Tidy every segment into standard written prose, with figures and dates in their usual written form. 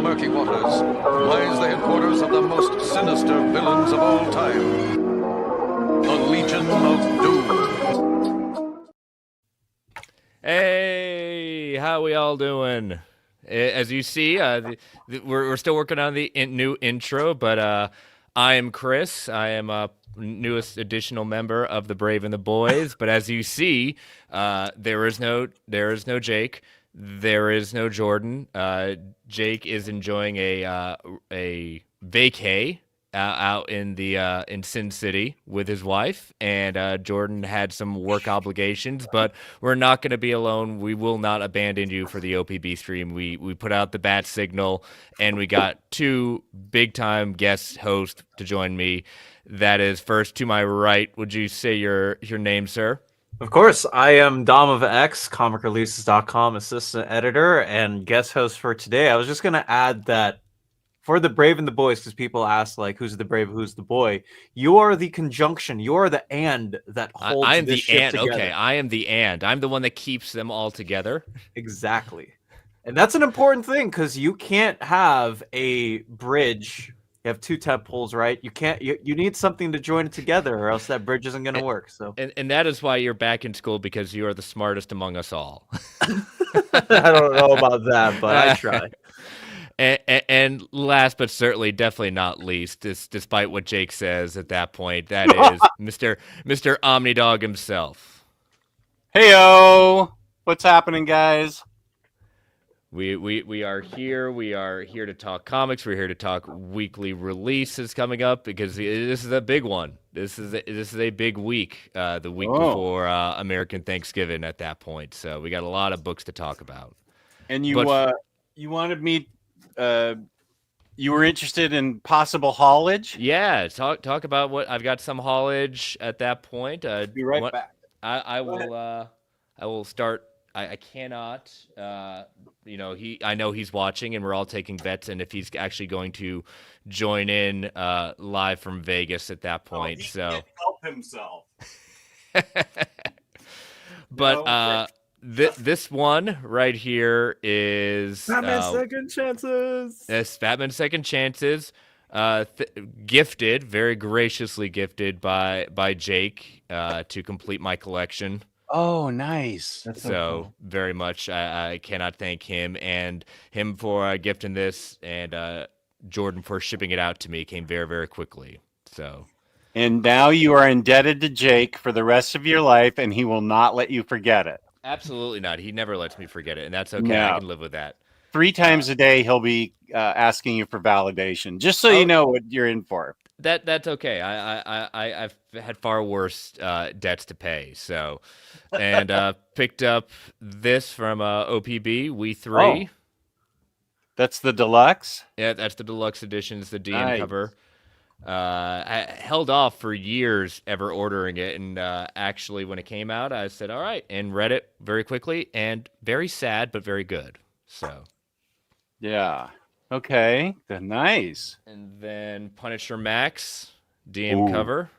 murky waters lies the headquarters of the most sinister villains of all time. The Legion of Doom. Hey, how we all doing? As you see, we're still working on the new intro, but I am Chris. I am a newest additional member of the Brave and the Boys. But as you see, there is no Jake. There is no Jordan. Jake is enjoying a vacay out in the in Sin City with his wife, and Jordan had some work obligations, but we're not going to be alone. We will not abandon you for the OPB stream. We put out the bat signal, and we got two big time guest hosts to join me. That is, first to my right, would you say your name, sir? Of course, I am Dom of X, comicreleases.com assistant editor and guest host for today. I was just going to add that for the Brave and the Boys, because people ask, like, who's the Brave, who's the boy? You are the conjunction. You are the and that holds I am this the ship and. together. Okay, I am the and. I'm the one that keeps them all together. Exactly. And that's an important thing, because you can't have a bridge. You have two tent poles, right? You can't. You need something to join it together, or else that bridge isn't going to work. So, and that is why you're back in school, because you are the smartest among us all. I don't know about that, but I try. And last but certainly definitely not least, despite what Jake says at that point, that is Mr. Omnidog himself. Heyo, what's happening, guys? We are here. We are here to talk comics. We're here to talk weekly releases coming up, because this is a big one. This is a big week. The week before American Thanksgiving. At that point, so we got a lot of books to talk about. And you wanted me. You were interested in possible haulage? Yeah, talk about what I've got. Some haulage at that point. Be right back. I will start. I cannot. I know he's watching, and we're all taking bets, and if he's actually going to join in live from Vegas at that point. He so can't help himself. But this one right here is Batman Second Chances. Yes, Batman Second Chances. Gifted, very graciously gifted by Jake to complete my collection. Oh, nice. That's so cool. Very much, I cannot thank him for gifting this, and Jordan for shipping it out to me. Came very, very quickly. So, and now you are indebted to Jake for the rest of your life, and he will not let you forget it. Absolutely not. He never lets me forget it, and that's okay. No. I can live with that. 3 times a day, he'll be asking you for validation, just so you know what you're in for. That's okay. I've had far worse debts to pay. So, and picked up this from OPB. We 3. Oh. That's the deluxe. Yeah, that's the deluxe edition. It's the DM Nice. cover. I held off for years ever ordering it, and actually when it came out, I said, all right, and read it very quickly, and very sad, but very good. So, yeah. Okay. Nice. And then Punisher Max, DM cover.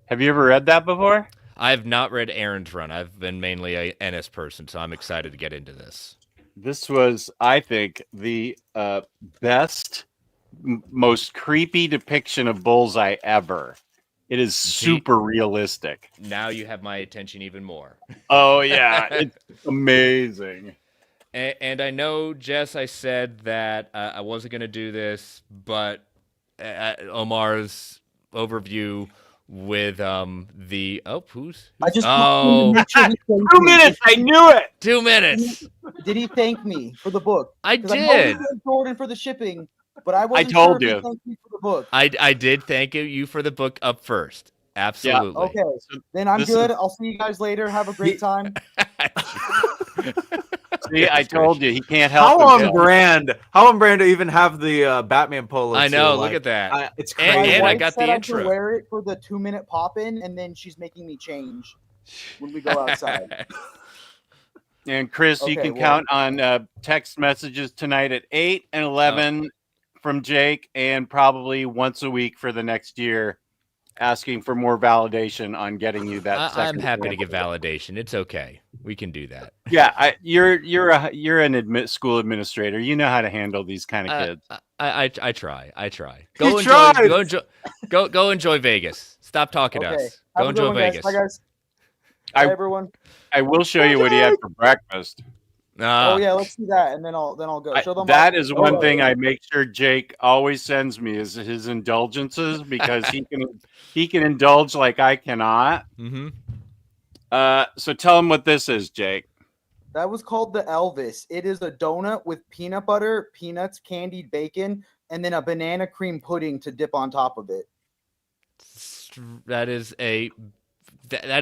Have you ever read that before? I've not read Aaron's run. I've been mainly a NS person, so I'm excited to get into this. This was, I think, the best, most creepy depiction of Bullseye ever. It is super realistic. Now you have my attention even more. Oh, yeah. It's amazing. And I know, Jess, I said that I wasn't going to do this, but Omar's overview with the... Oh, who's... I just... Oh, 2 minutes! I knew it! 2 minutes! Did he thank me for the book? I 'Cause did. I know he thanked Jordan for the shipping, but I wasn't told sure if you. he thanked me for the book. I did thank you for the book up first. Absolutely. Okay, then I'm good. I'll see you guys later. Have a great time. See, I told you, he can't help How on himself. brand to even have the Batman polo? I know, too, look at that. It's My crazy. And I wife got said the I could intro. wear it for the 2-minute pop-in, and then she's making me change when we go outside. And Chris, you Okay, can count on text messages tonight at 8 and 11 from Jake, and probably once a week for the next year asking for more validation on getting you that. I'm second happy to sample. give validation. It's okay. We can do that. Yeah, you're an school administrator. You know how to handle these kind of kids. I try. He Go enjoy. tried! Go enjoy Vegas. Stop talking to Okay. us. Have Go a good enjoy one, guys. Vegas. Bye, guys. I- Bye, everyone. I will show you what he had for breakfast. Oh yeah, let's see that, and then I'll go. Show them. That is one Oh, thing I make sure Jake always sends me is his indulgences because he can indulge like I cannot. Mm-hmm. So tell him what this is, Jake. That was called the Elvis. It is a donut with peanut butter, peanuts, candied bacon, and then a banana cream pudding to dip on top of it. That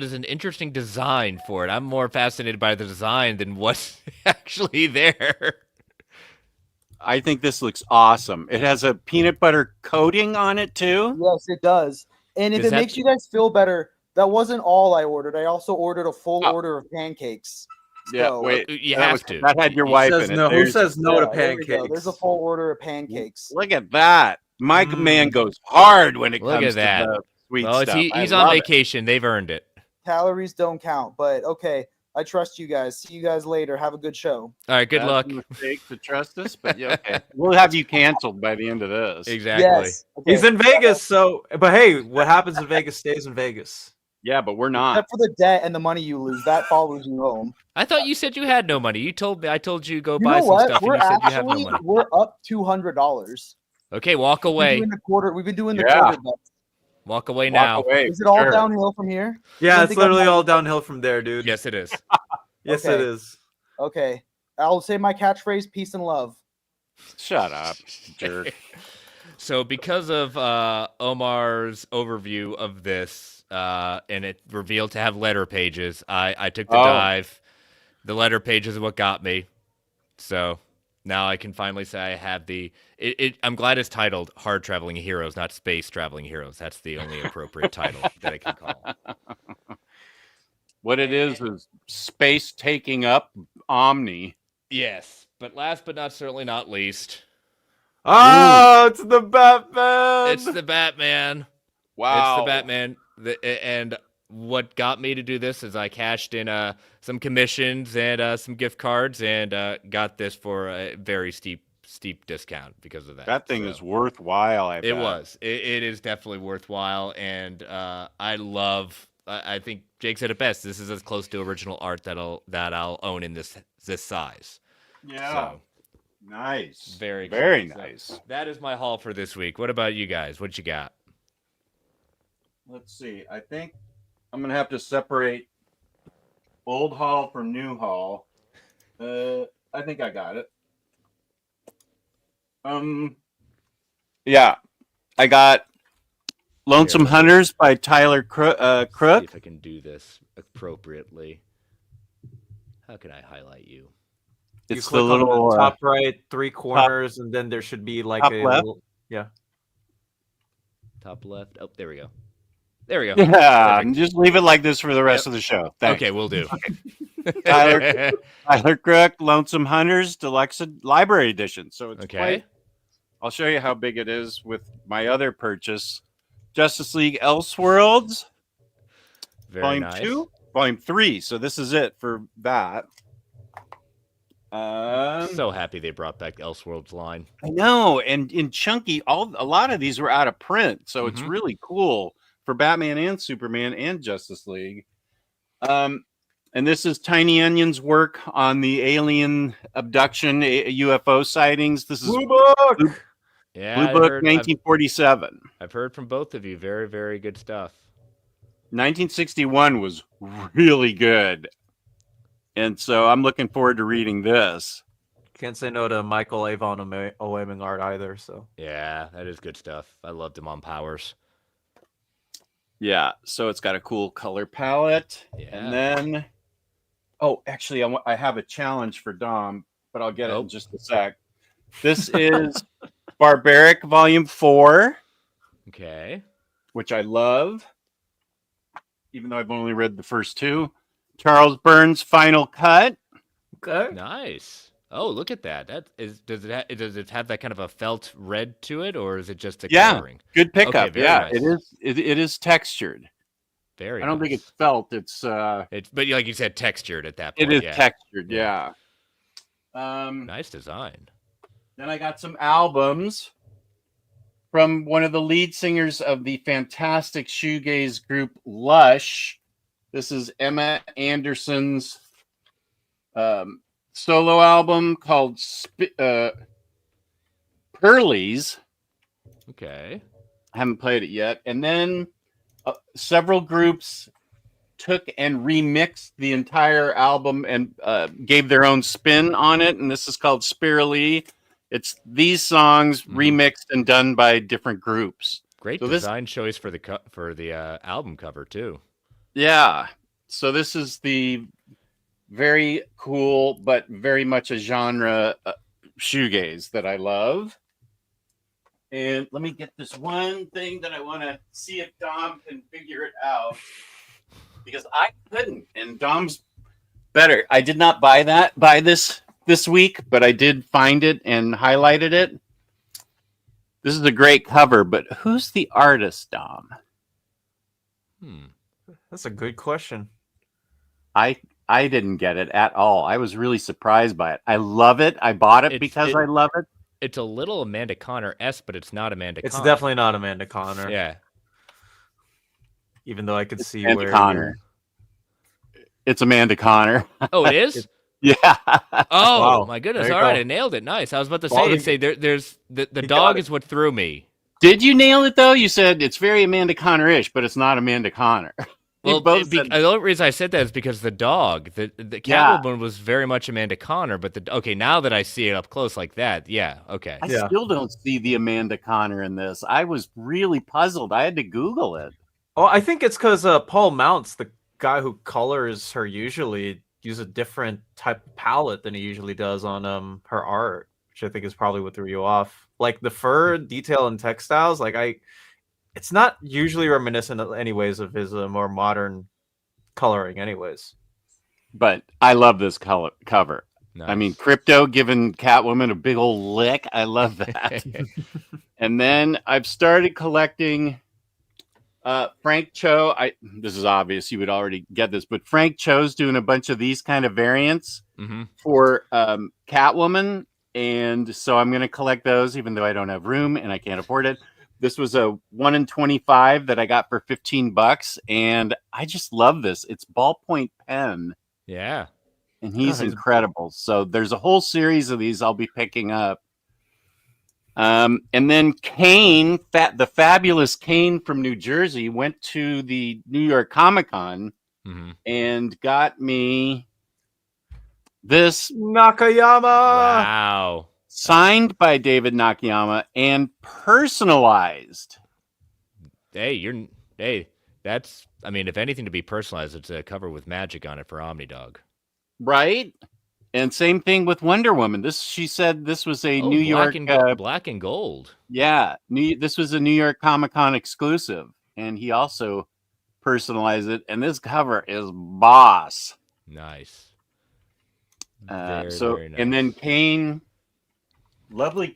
is an interesting design for it. I'm more fascinated by the design than what's actually there. I think this looks awesome. It has a peanut butter coating on it too. Yes, it does. And if Is it that- makes you guys feel better, that wasn't all I ordered. I also ordered a full order of pancakes. Yeah, So- wait. You that have to. That had your Who wife says in it. no? Who There's- says no to Yeah, there we go. pancakes? There's a full order of pancakes. Look at that. My man goes hard when it Look comes at that. to the sweet Well, stuff. he's I on love it. vacation. They've earned it. Calories don't count, but okay. I trust you guys. See you guys later. Have a good show. All right. Good That's luck. a mistake to trust us, but yeah, okay. We'll have you canceled by the end of this. Exactly. Yes. Okay. He's in Vegas, so. But hey, what happens in Vegas stays in Vegas. Yeah, but we're not. Except for the debt and the money you lose, that follows you home. I thought you said you had no money. You told me. I told you go You buy know some what? stuff, We're and you said you have no actually money. we're up $200. Okay, walk away. We've been doing the Yeah. quarter bets. Walk away now. Walk away. Is it all sure. downhill from here? Yeah, don't it's think I'm literally not- all downhill from there, dude. Yes, it is. Yes, Okay. it is. Okay. I'll say my catchphrase: peace and love. Shut up, jerk. So, because of Omar's overview of this, and it revealed to have letter pages, I took the Oh. dive. The letter pages is what got me. So now I can finally say I have the. I'm glad it's titled "Hard Traveling Heroes," not "Space Traveling Heroes." That's the only appropriate title that I can call. What it is space taking up Omni. Yes, but last but certainly not least, Oh, it's the Batman. it's the Batman. Wow. It's the Batman. And what got me to do this is I cashed in some commissions and some gift cards and got this for a very steep discount because of that. That thing So is worthwhile, I bet. It was. It is definitely worthwhile, and I love. I think Jake said it best. This is as close to original art that I'll own in this size. Yeah. So Nice. very Very cool. So nice. that is my haul for this week. What about you guys? What you got? Let's see. I think I'm going to have to separate old haul from new haul. I think I got it. Yeah. I got Lonesome Here. Hunters by Tyler Crook. See if I can do this appropriately. How can I highlight you? You It's click the little on the top right, three corners, and then there should be like top a left? little. Yeah. Top left. Oh, there we go. There we go. yeah, Perfect. and just leave it like this for the rest of the show. Thanks. Okay, we'll do. Tyler- Tyler Crook, Lonesome Hunters Deluxe Library Edition. So it's Okay. quite. I'll show you how big it is with my other purchase, Justice League Elseworlds, Very Volume nice. 2, Volume 3. So this is it for that. So happy they brought back Elseworlds line. I know, and in chunky, a lot of these were out of print, so it's Mhm. really cool for Batman and Superman and Justice League. And this is Tiny Onion's work on the alien abduction UFO sightings. This is Blue Book. Yeah, Blue Book 1947. I've heard from both of you. Very, very good stuff. 1961 was really good. And so I'm looking forward to reading this. Can't say no to Michael Avon Oeming art either. So Yeah, that is good stuff. I loved him on Powers. Yeah, so it's got a cool color palette. Yeah. And then, oh, actually, I have a challenge for Dom, but I'll get it in just a sec. This is Barbaric Volume 4, Okay. which I love, even though I've only read the first two. Charles Burns' Final Cut. okay. Nice. Oh, look at that. That is. Does it have that kind of a felt red to it, or is it just the Yeah, coloring? good pickup. Okay, very Yeah, nice. it is. It is textured. Very. I don't think nice. it's felt. It's But like you said, textured at that it point. is Yeah. textured. Yeah. Yeah. Nice design. Then I got some albums from one of the lead singers of the fantastic shoegaze group Lush. This is Emma Anderson's solo album called Pearlies. Okay. I haven't played it yet. And then several groups took and remixed the entire album and gave their own spin on it. And this is called Spirally. It's these songs remixed and done by different groups. Great design choice for the album cover too. Yeah. So this is the very cool, but very much a genre shoegaze that I love. And let me get this one thing that I want to see if Dom can figure it out, because I couldn't, and Dom's better. I did not buy this week, but I did find it and highlighted it. This is a great cover, but who's the artist, Dom? That's a good question. I didn't get it at all. I was really surprised by it. I love it. I bought it because I love it. It's a little Amanda Connor-esque, but it's not Amanda Connor. It's definitely not Amanda Connor. Yeah. Even though I could see Amanda where Connor. It's Amanda Connor. Oh, it is? Yeah. Oh, Wow. my goodness. There you All right, go. I nailed it. Nice. I was about to Well, say there's the got dog it. is what threw me. Did you nail it though? You said it's very Amanda Connor-ish, but it's not Amanda Connor. Well, both said- the only reason I said that is because the dog, the Catwoman was very much Amanda Connor, but okay, now that I see it up close like that, yeah, okay. I Yeah. still don't see the Amanda Connor in this. I was really puzzled. I had to Google it. Oh, I think it's because Paul Mounts, the guy who colors her, usually use a different type of palette than he usually does on her art, which I think is probably what threw you off. Like the fur detail and textiles, it's not usually reminiscent of anyways of his more modern coloring anyways. But I love this cover. Nice. I mean, Crypto giving Catwoman a big old lick. I love that. And then I've started collecting Frank Cho. This is obvious. You would already get this, but Frank Cho's doing a bunch of these kind of variants for Catwoman. And so I'm going to collect those, even though I don't have room and I can't afford it. This was a 1 in 25 that I got for $15, and I just love this. It's ballpoint pen, Yeah. and he's incredible. So there's a whole series of these I'll be picking up. And then Kane, the fabulous Kane from New Jersey, went to the New York Comic-Con and got me this Nakayama. Wow. signed by David Nakayama and personalized. Hey, that's, I mean, if anything to be personalized, it's a cover with magic on it for Omnidog. Right? And same thing with Wonder Woman. She said this was a New York black and gold. Yeah, this was a New York Comic-Con exclusive, and he also personalized it. And this cover is boss. Nice. Very nice. And then Kane, lovely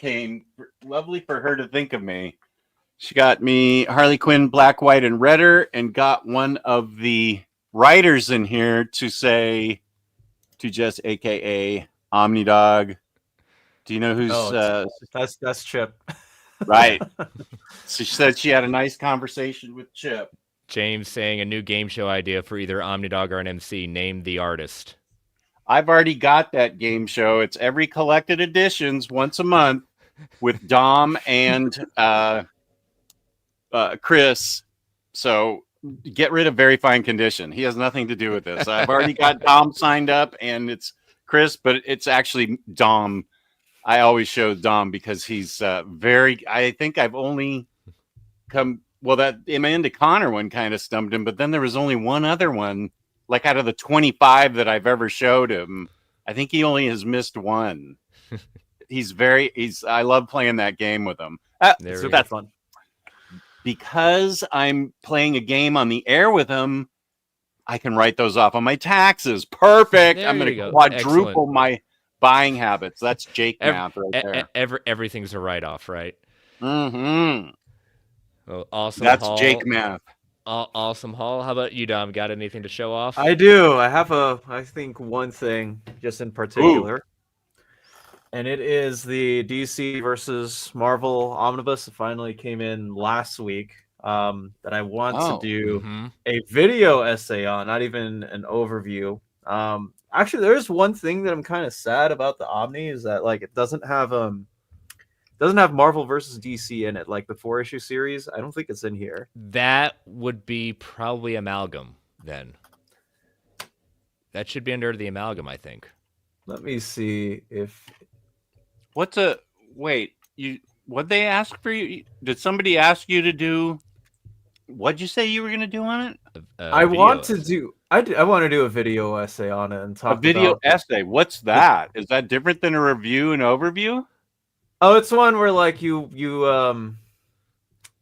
for her to think of me. She got me Harley Quinn, Black, White, and Redder, and got one of the writers in here to say, to just AKA Omnidog. Do you know who's that's Chip. Right? So she said she had a nice conversation with Chip. James saying a new game show idea for either Omnidog or an MC. Name the artist. I've already got that game show. It's every collected editions once a month with Dom and Chris. So get rid of Very Fine Condition. He has nothing to do with this. I've already got Dom signed up, and it's Chris, but it's actually Dom. I always show Dom because he's I think I've only that Amanda Connor one kind of stumped him, but then there was only one other one, like out of the 25 that I've ever showed him. I think he only has missed one. I love playing that game with him. So that's fun. Because I'm playing a game on the air with him, I can write those off on my taxes. Perfect. I'm going to quadruple buying habits. That's Jake Ev- math right there. everything's a write-off, right? Mm-hmm. Well, awesome That's haul. Jake math. Awesome haul. How about you, Dom? Got anything to show off? I do. I have I think one thing just in particular. And it is the DC versus Marvel omnibus. It finally came in last week. That I want to do a video essay on, not even an overview. Actually, there's one thing that I'm kind of sad about the Omni is that like it doesn't have Marvel versus DC in it, like the 4-issue series. I don't think it's in here. That would be probably Amalgam then. That should be under the Amalgam, I think. Let me see if. Wait? What'd they ask for you? Did somebody ask you to do? What'd you say you were going to do on it? I want to do a video essay on it and talk a video about essay. What's that? Is that different than a review and overview? Oh, it's one where like you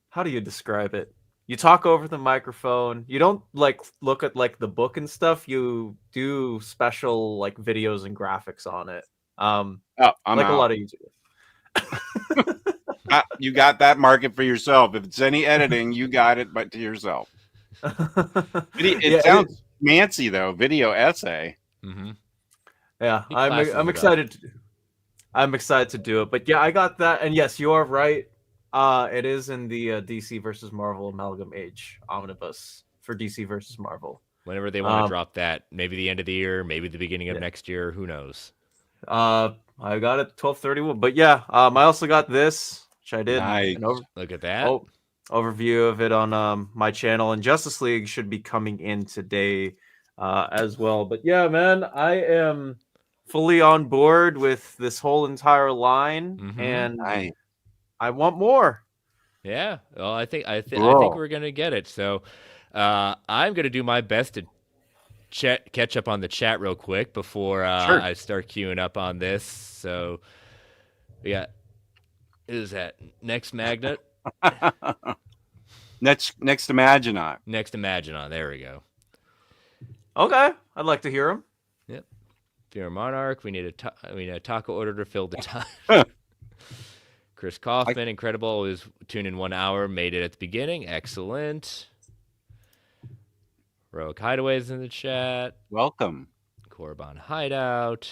how do you describe it? You talk over the microphone. You don't like look at like the book and stuff. You do special like videos and graphics on it. I'm like out. a lot of YouTubers. You got that market for yourself. If it's any editing, you got it, but to yourself. It sounds fancy though. Video essay. Mm-hmm. Yeah, I'm excited. I'm excited to do it. But yeah, I got that. And yes, you are right. It is in the DC versus Marvel Amalgam Age omnibus for DC versus Marvel. Whenever they want to drop that, maybe the end of the year, maybe the beginning of next year. Who knows? I got it 12/31. But yeah, I also got this. Which I did. Nice. Look at that. Overview of it on my channel, and Justice League should be coming in today as well. But yeah, man, I am fully on board with this whole entire line, and I want more. Yeah, well, I think we're gonna get it. So I'm gonna do my best to catch up on the chat real quick before I start queuing up on this. So we got. Is that next magnet? Next to Maginot. Next to Maginot. There we go. Okay, I'd like to hear him. Yep. Fear Monarch. We need a taco order to fill the time. Chris Kaufman, incredible. Was tuned in 1 hour. Made it at the beginning. Excellent. Rogue Hideaways in the chat. Welcome. Korriban Hideout.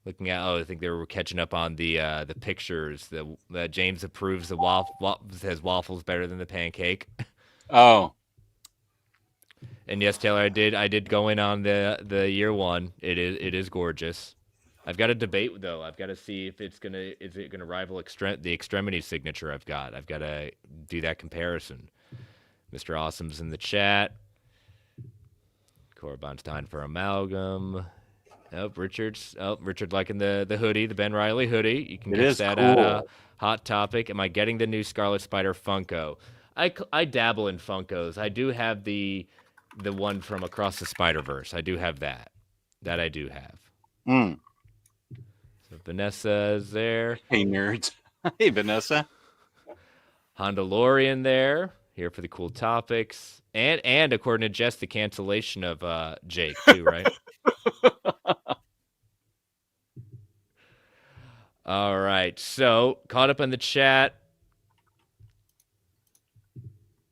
Looking at, I think they were catching up on the pictures that James approves the says waffles better than the pancake. Oh, and yes, Taylor, I did go in on the year one. It is gorgeous. I've got a debate though. I've got to see if is it gonna rival the Extremity signature I've got. I've got to do that comparison. Mr. Awesome's in the chat. Korriban's time for Amalgam. Richard liking the hoodie, the Ben Reilly hoodie. You can get that at Hot Topic. Am I getting the new Scarlet Spider Funko? I dabble in Funkos. I do have the one from Across the Spider-Verse. I do have that. That I do have. So Vanessa is there. Hey, nerds. Hey, Vanessa. Hondalorian there. Here for the cool topics. And according to Jess, the cancellation of Jake too, right? All right, so caught up in the chat,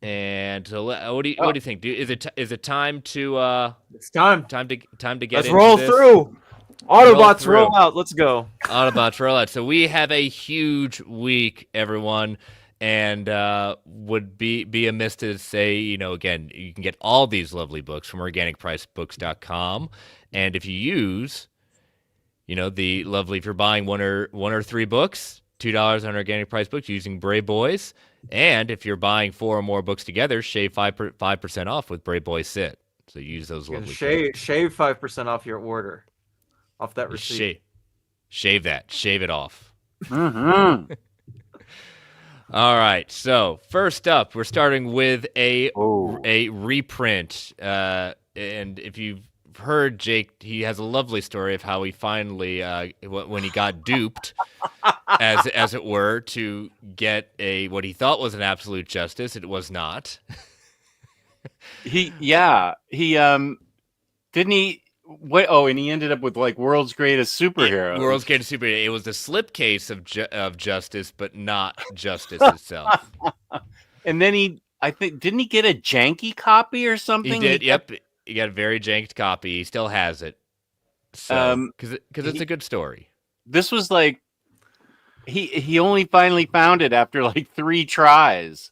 and so what do you think? Is it time to? It's time. Time to get. Let's into roll this? through. Autobots roll out. Let's go. Autobots roll out. So we have a huge week, everyone, and would be amiss to say, again, you can get all these lovely books from organicpricedbooks.com, and if you use. The lovely, if you're buying one or three books, $2 on Organic Price Books using Braveboys. And if you're buying 4 or more books together, shave 5% off with Braveboyssit. So use those lovely shave 5% off your order. Off that receipt. Shave that. Shave it off. Mm-hmm. All right. So first up, we're starting with a reprint. And if you've heard Jake, he has a lovely story of how he finally when he got duped as it were to get what he thought was an absolute justice. It was not. He didn't he What? Oh, and he ended up with like world's greatest superhero. World's Greatest Superhero. It was the slipcase of Justice, but not Justice itself. And then I think, didn't he get a janky copy or something? He did. Yep. He got a very janked copy. He still has it. So, because it's a good story. This was like he only finally found it after like 3 tries.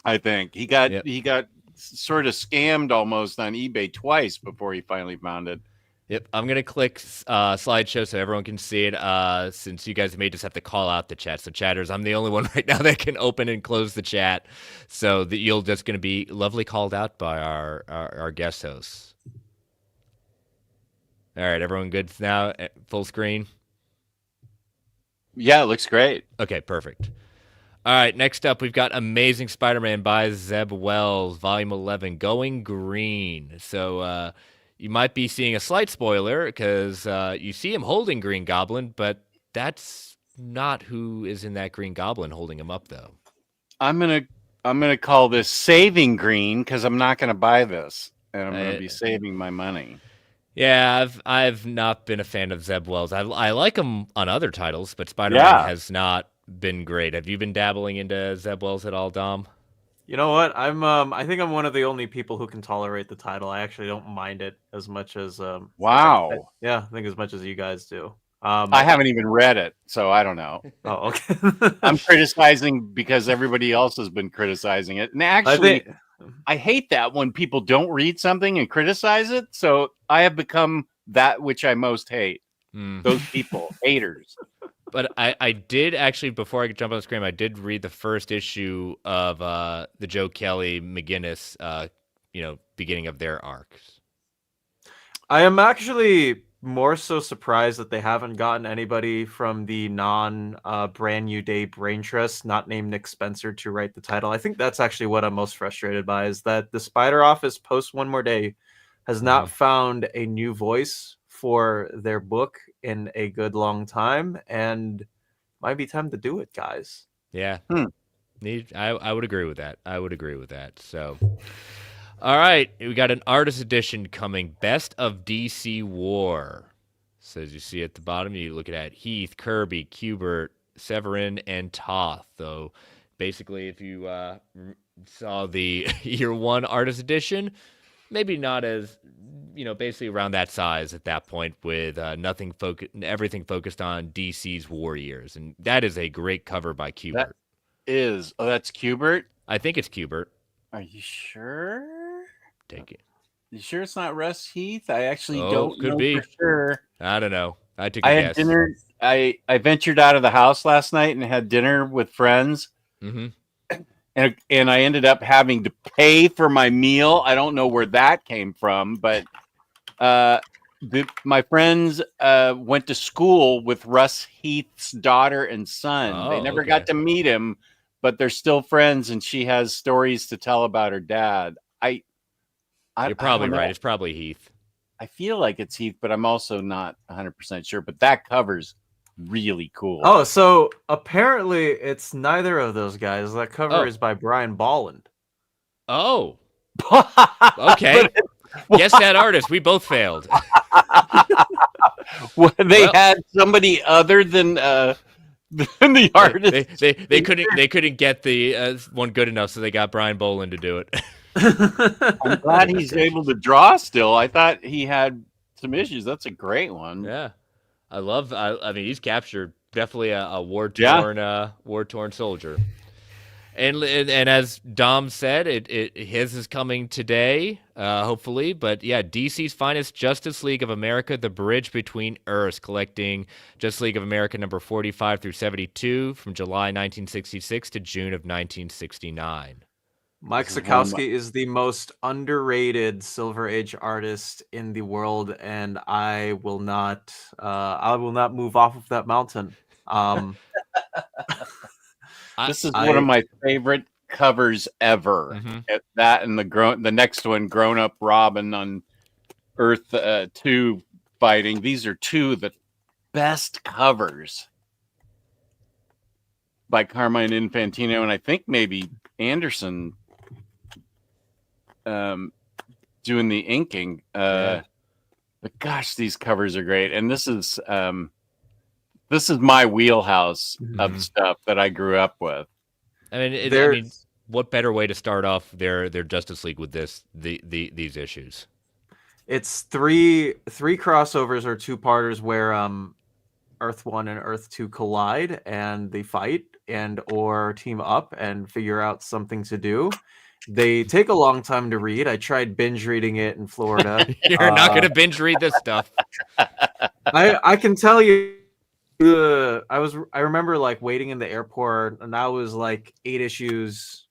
I think he got sort of scammed almost on eBay twice before he finally found it. Yep, I'm gonna click slideshow so everyone can see it. Since you guys may just have to call out the chat, so chatters, I'm the only one right now that can open and close the chat, so that you'll just gonna be lovely called out by our guest hosts. All right, everyone good now? Full screen. Yeah, it looks great. Okay, perfect. All right, next up, we've got Amazing Spider-Man by Zeb Wells, Volume 11, Going Green. So you might be seeing a slight spoiler because you see him holding Green Goblin, but that's not who is in that Green Goblin holding him up, though. I'm gonna call this Saving Green because I'm not gonna buy this, and I'm gonna be saving my money. Yeah, I've not been a fan of Zeb Wells. I like him on other titles, but Spider-Man has not been great. Have you been dabbling into Zeb Wells at all, Dom? You know what? I think I'm one of the only people who can tolerate the title. I actually don't mind it as much as Wow. I think as much as you guys do. I haven't even read it, so I don't know. Oh, okay. I'm criticizing because everybody else has been criticizing it. And actually, I hate that when people don't read something and criticize it. So I have become that which I most hate. Those people, haters. But I did actually, before I could jump on the screen, I did read the first issue of the Joe Kelly McGinnis, beginning of their arcs. I am actually more so surprised that they haven't gotten anybody from the Brand New Day Brain Trust, not named Nick Spencer, to write the title. I think that's actually what I'm most frustrated by, is that the Spider Office post One More Day has not found a new voice for their book in a good long time, and might be time to do it, guys. Yeah. I would agree with that. So, all right, we got an artist edition coming, Best of DC War. So as you see at the bottom, you look at Heath, Kirby, Kubert, Severin, and Toth. So basically, if you saw the Year 1 artist edition, maybe not as, basically around that size at that point, with everything focused on DC's War Years. And that is a great cover by Kubert. That's Kubert? I think it's Kubert. Are you sure? Take it. You sure it's not Russ Heath? I actually don't know be. For sure. I don't know. I took a guess. Had dinner. I ventured out of the house last night and had dinner with friends. Mm-hmm. And I ended up having to pay for my meal. I don't know where that came from, but my friends went to school with Russ Heath's daughter and son. They never got to meet him, but they're still friends, and she has stories to tell about her dad. You're probably right. It's probably Heath. I feel like it's Heath, but I'm also not 100% sure. But that cover's really cool. Oh, so apparently it's neither of those guys. That cover is by Brian Bolland. Oh. Okay. Guess that artist. We both failed. They had somebody other than the artist. They couldn't get the one good enough, so they got Brian Bolland to do it. I'm glad he's able to draw still. I thought he had some issues. That's a great one. Yeah. I mean, he's captured definitely a war-torn soldier. And as Dom said, his is coming today, hopefully. But yeah, DC's finest Justice League of America, The Bridge Between Earths, collecting Justice League of America number 45 through 72 from July 1966 to June of 1969. Mike Sekowsky is the most underrated Silver Age artist in the world, and I will not move off of that mountain. This is one of my favorite covers ever. Mm-hmm. That and the next one, Grown Up Robin on Earth 2 fighting. These are two of the best covers by Carmine Infantino, and I think maybe Anderson doing the inking. But gosh, these covers are great, and this is my wheelhouse of stuff that I grew up with. I mean, There's what better way to start off their Justice League with these issues? it's three crossovers or two-parters where Earth 1 and Earth 2 collide and they fight and or team up and figure out something to do. They take a long time to read. I tried binge reading it in Florida. You're not going to binge read this stuff. I can tell you, I remember like waiting in the airport, and that was like 8 issues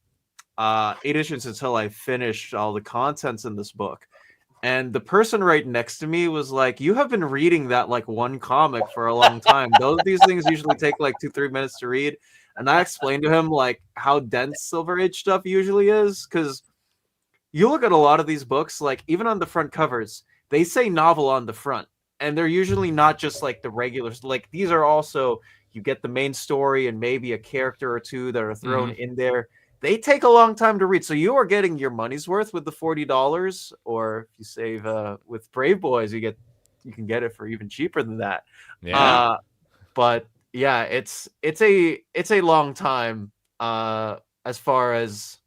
until I finished all the contents in this book. And the person right next to me was like, "You have been reading that like one comic for a long time. These things usually take like 2-3 minutes to read." And I explained to him like how dense Silver Age stuff usually is, because you look at a lot of these books, like even on the front covers, they say novel on the front, and they're usually not just like the regulars. Like these are also, you get the main story and maybe a character or two that are thrown in there. They take a long time to read, so you are getting your money's worth with the $40, or if you save with Braveboys, you can get it for even cheaper than that. Yeah. But yeah, it's a long time as far as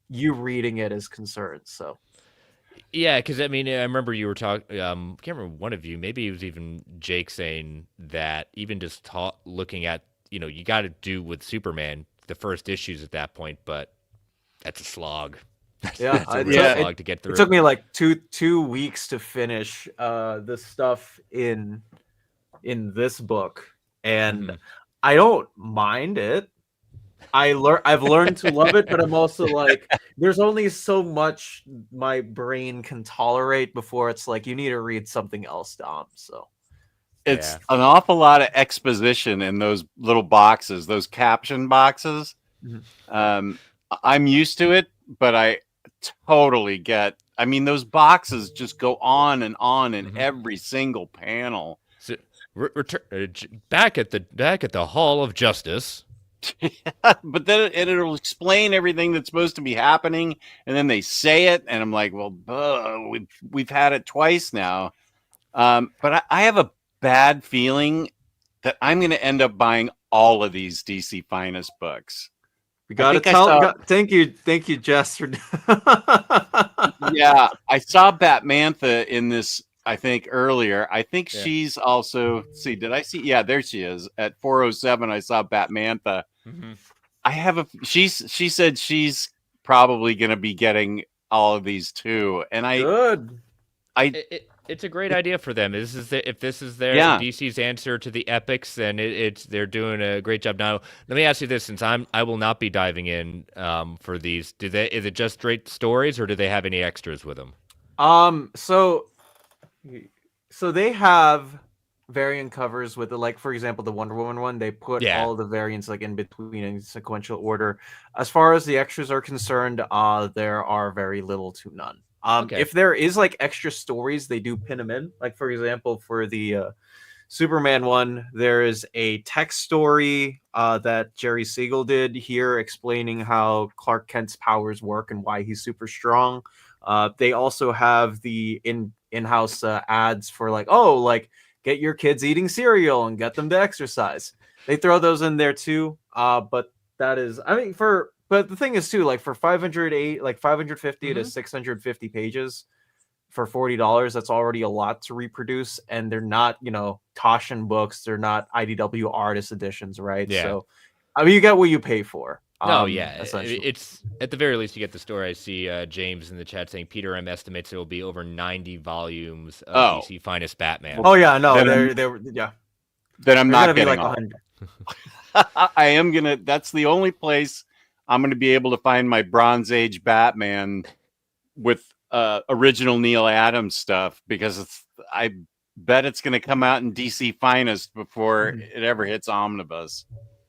you reading it is concerned. So Yeah, because I mean, I remember you were talking. I can't remember, one of you, maybe it was even Jake, saying that even just looking at, you got to do with Superman the first issues at that point, but that's a slog. yeah, That's a real slog to get through. it took me like two weeks to finish the stuff in this book, and I don't mind it. I've learned to love it, but I'm also like, there's only so much my brain can tolerate before it's like, you need to read something else, Dom. So It's an awful lot of exposition in those little boxes, those caption boxes. I'm used to it, but I totally get. I mean, those boxes just go on in every single panel. So, back at the Hall of Justice. But then it'll explain everything that's supposed to be happening, and then they say it, and I'm like, well, we've had it twice now. But I have a bad feeling that I'm going to end up buying all of these DC Finest books. we got to tell. Thank you, Jess. Yeah, I saw Batmantha in this, I think, earlier. I think she's also. Let's see, did I see? Yeah, there she is at 407. I saw Batmantha. I have she said she's probably going to be getting all of these too, and It's a great idea for them. If this is their DC's answer to the epics, then they're doing a great job. Now, let me ask you this: since I will not be diving in for these, is it just straight stories, or do they have any extras with them? So they have variant covers with like, for example, the Wonder Woman one. They put all the variants like in between in sequential order. As far as the extras are concerned, there are very little to none. If there is like extra stories, they do pin them in. Like, for example, for the Superman one, there is a text story that Jerry Siegel did here explaining how Clark Kent's powers work and why he's super strong. They also have the in-house ads for like, get your kids eating cereal and get them to exercise. They throw those in there too. But that is, but the thing is too, like for 550 to 650 pages for $40, that's already a lot to reproduce. And they're not, Toshin books. They're not IDW artist editions, right? Yeah. So, you get what you pay for. It's at the very least you get the story. I see James in the chat saying Peter M estimates it will be over 90 volumes of DC Finest Batman. Oh yeah, no, Then I'm not gonna getting be like 100. I am gonna. That's the only place I'm gonna be able to find my Bronze Age Batman with original Neil Adams stuff, because I bet it's gonna come out in DC Finest before it ever hits Omnibus.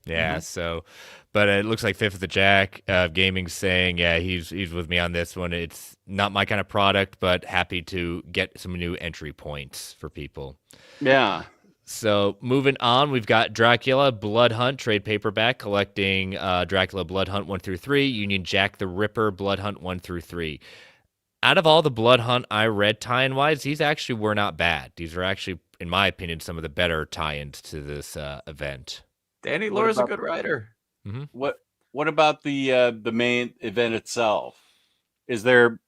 Yeah, so, but it looks like Fifth of the Jack Gaming saying, he's with me on this one. It's not my kind of product, but happy to get some new entry points for people. Yeah. So moving on, we've got Dracula Blood Hunt trade paperback collecting Dracula Blood Hunt 1 through 3, Union Jack the Ripper Blood Hunt 1 through 3. out of all the Blood Hunt I read tie-in wise, these actually were not bad. These are actually, in my opinion, some of the better tie-ins to this event. Danny What Lore's a about- good writer. What about the main event itself? Is there?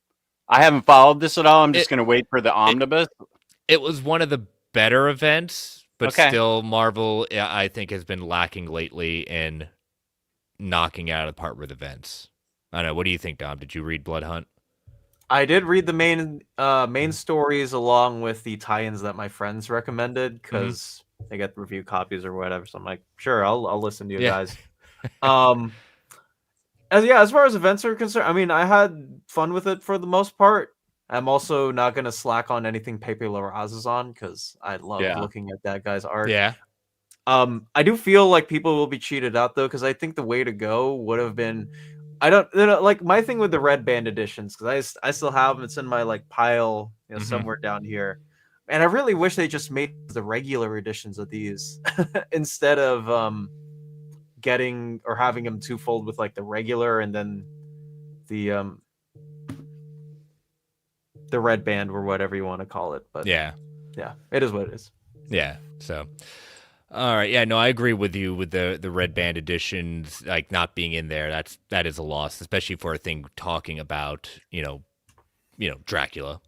I haven't followed this at all. I'm just going to wait for the omnibus. It was one of the better events, but Okay. still, Marvel, I think, has been lacking lately in knocking out of the park with events. I don't know. What do you think, Dom? Did you read Blood Hunt? I did read the main stories along with the tie-ins that my friends recommended because they get review copies or whatever. So I'm like, sure, I'll listen to you guys. As far as events are concerned, I mean, I had fun with it for the most part. I'm also not gonna slack on anything Pepe Larraz is on because I love looking at that guy's art. Yeah. I do feel like people will be cheated out though, because I think the way to go would have been, I don't like my thing with the red band editions because I still have them. It's in my like pile, somewhere down here, and I really wish they just made the regular editions of these instead of getting or having them twofold with like the regular and then the red band or whatever you want to call it. But yeah, it is what it is. Yeah. So, all right. Yeah. No, I agree with you with the red band editions like not being in there. That is a loss, especially for a thing talking about Dracula.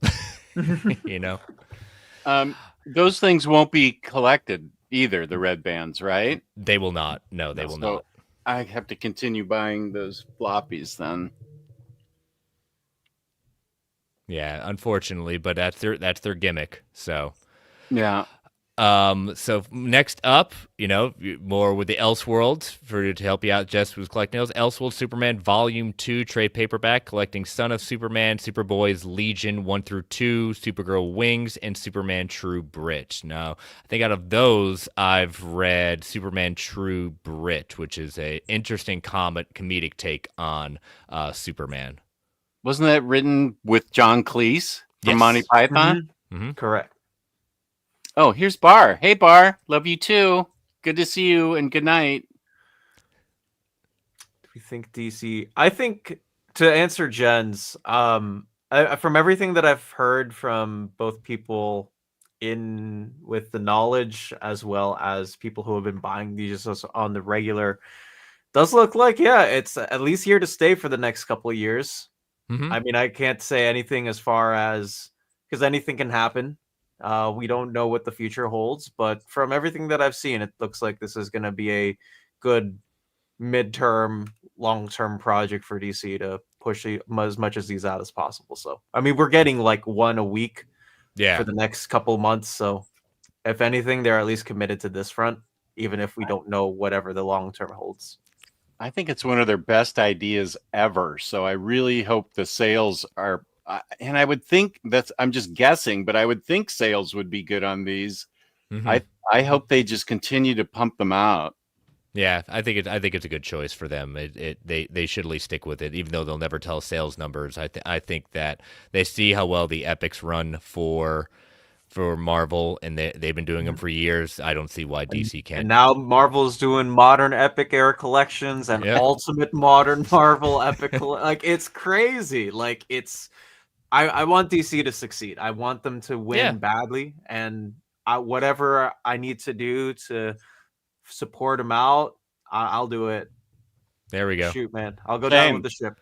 Those things won't be collected either. The red bands, right? They will not. No, they will not. I have to continue buying those floppies then. Yeah, unfortunately, but that's their gimmick. So yeah. So next up, more with the Elseworlds to help you out. Jess was collecting those Elseworlds Superman Volume 2 trade paperback, collecting Son of Superman, Superboy's Legion 1 through 2, Supergirl Wings, and Superman True Brit. Now, I think out of those, I've read Superman True Brit, which is a interesting comedic take on Superman. Wasn't that written with John Cleese from Yes. Monty Python? Mm-hmm. Correct. Oh, here's Bar. Hey, Bar. Love you too. Good to see you and good night. Do we think DC? I think to answer Jen's, from everything that I've heard from both people with the knowledge as well as people who have been buying these on the regular, does look like it's at least here to stay for the next couple of years. Mm-hmm. I mean, I can't say anything as far as because anything can happen. We don't know what the future holds, but from everything that I've seen, it looks like this is going to be a good midterm, long-term project for DC to push as much of these out as possible. So, I mean, we're getting like one a week for the next couple months. So, if anything, they're at least committed to this front, even if we don't know whatever the long-term holds. I think it's one of their best ideas ever. So I really hope the sales are, and I would think I'm just guessing, but I would think sales would be good on these. Mm-hmm. I hope they just continue to pump them out. Yeah, I think it's a good choice for them. They should at least stick with it, even though they'll never tell sales numbers. I think that they see how well the epics run for Marvel, and they've been doing them for years. I don't see why DC can't. And now Marvel's doing modern epic era collections and ultimate modern Marvel epic. Like it's crazy. Like it's. I want DC to succeed. I want them to win badly, and whatever I need to do to support them out, I'll do it. There we go. Shoot, man, I'll go down with the ship.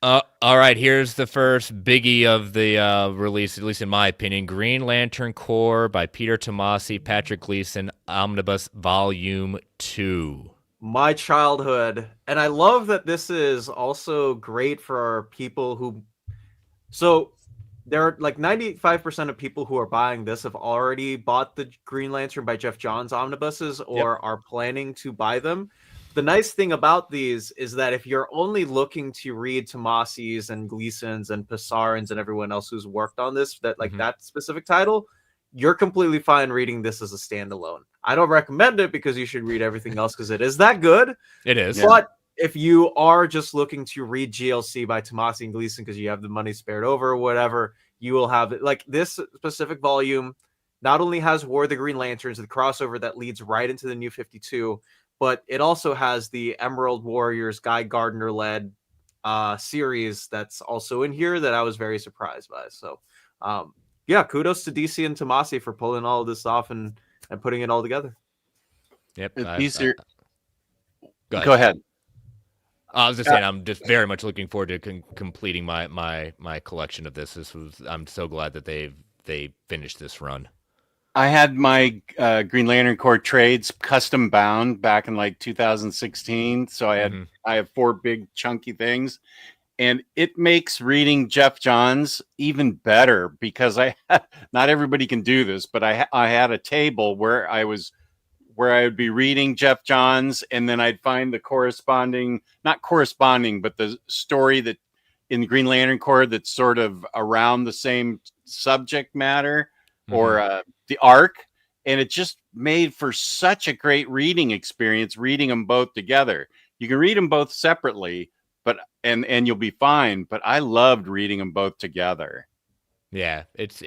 All right, here's the first biggie of the release, at least in my opinion. Green Lantern Corps by Peter Tomasi, Patrick Gleason, Omnibus Volume 2. My childhood. And I love that this is also great for people who... So there are like 95% of people who are buying this have already bought the Green Lantern by Jeff Johns omnibuses or are planning to buy them. The nice thing about these is that if you're only looking to read Tomasi's and Gleason's and Passarins and everyone else who's worked on this, that that specific title, you're completely fine reading this as a standalone. I don't recommend it because you should read everything else because it is that good. It is. But if you are just looking to read GLC by Tomasi and Gleason because you have the money spared over or whatever, you will have it. Like this specific volume not only has War of the Green Lanterns, the crossover that leads right into the New 52, but it also has the Emerald Warriors, Guy Gardner-led series that's also in here that I was very surprised by. So, yeah, kudos to DC and Tomasi for pulling all of this off and putting it all together. Yep. These are. Go Go ahead. I was just saying, I'm just very much looking forward to completing my collection of this. I'm so glad that they finished this run. I had my Green Lantern Corps trades custom bound back in like 2016. So I have 4 big chunky things, and it makes reading Jeff Johns even better because not everybody can do this, but I had a table where I would be reading Jeff Johns, and then I'd find the not corresponding, but the story that in Green Lantern Corps that's sort of around the same subject matter or the arc. And it just made for such a great reading experience, reading them both together. You can read them both separately, but and you'll be fine. But I loved reading them both together. Yeah, it's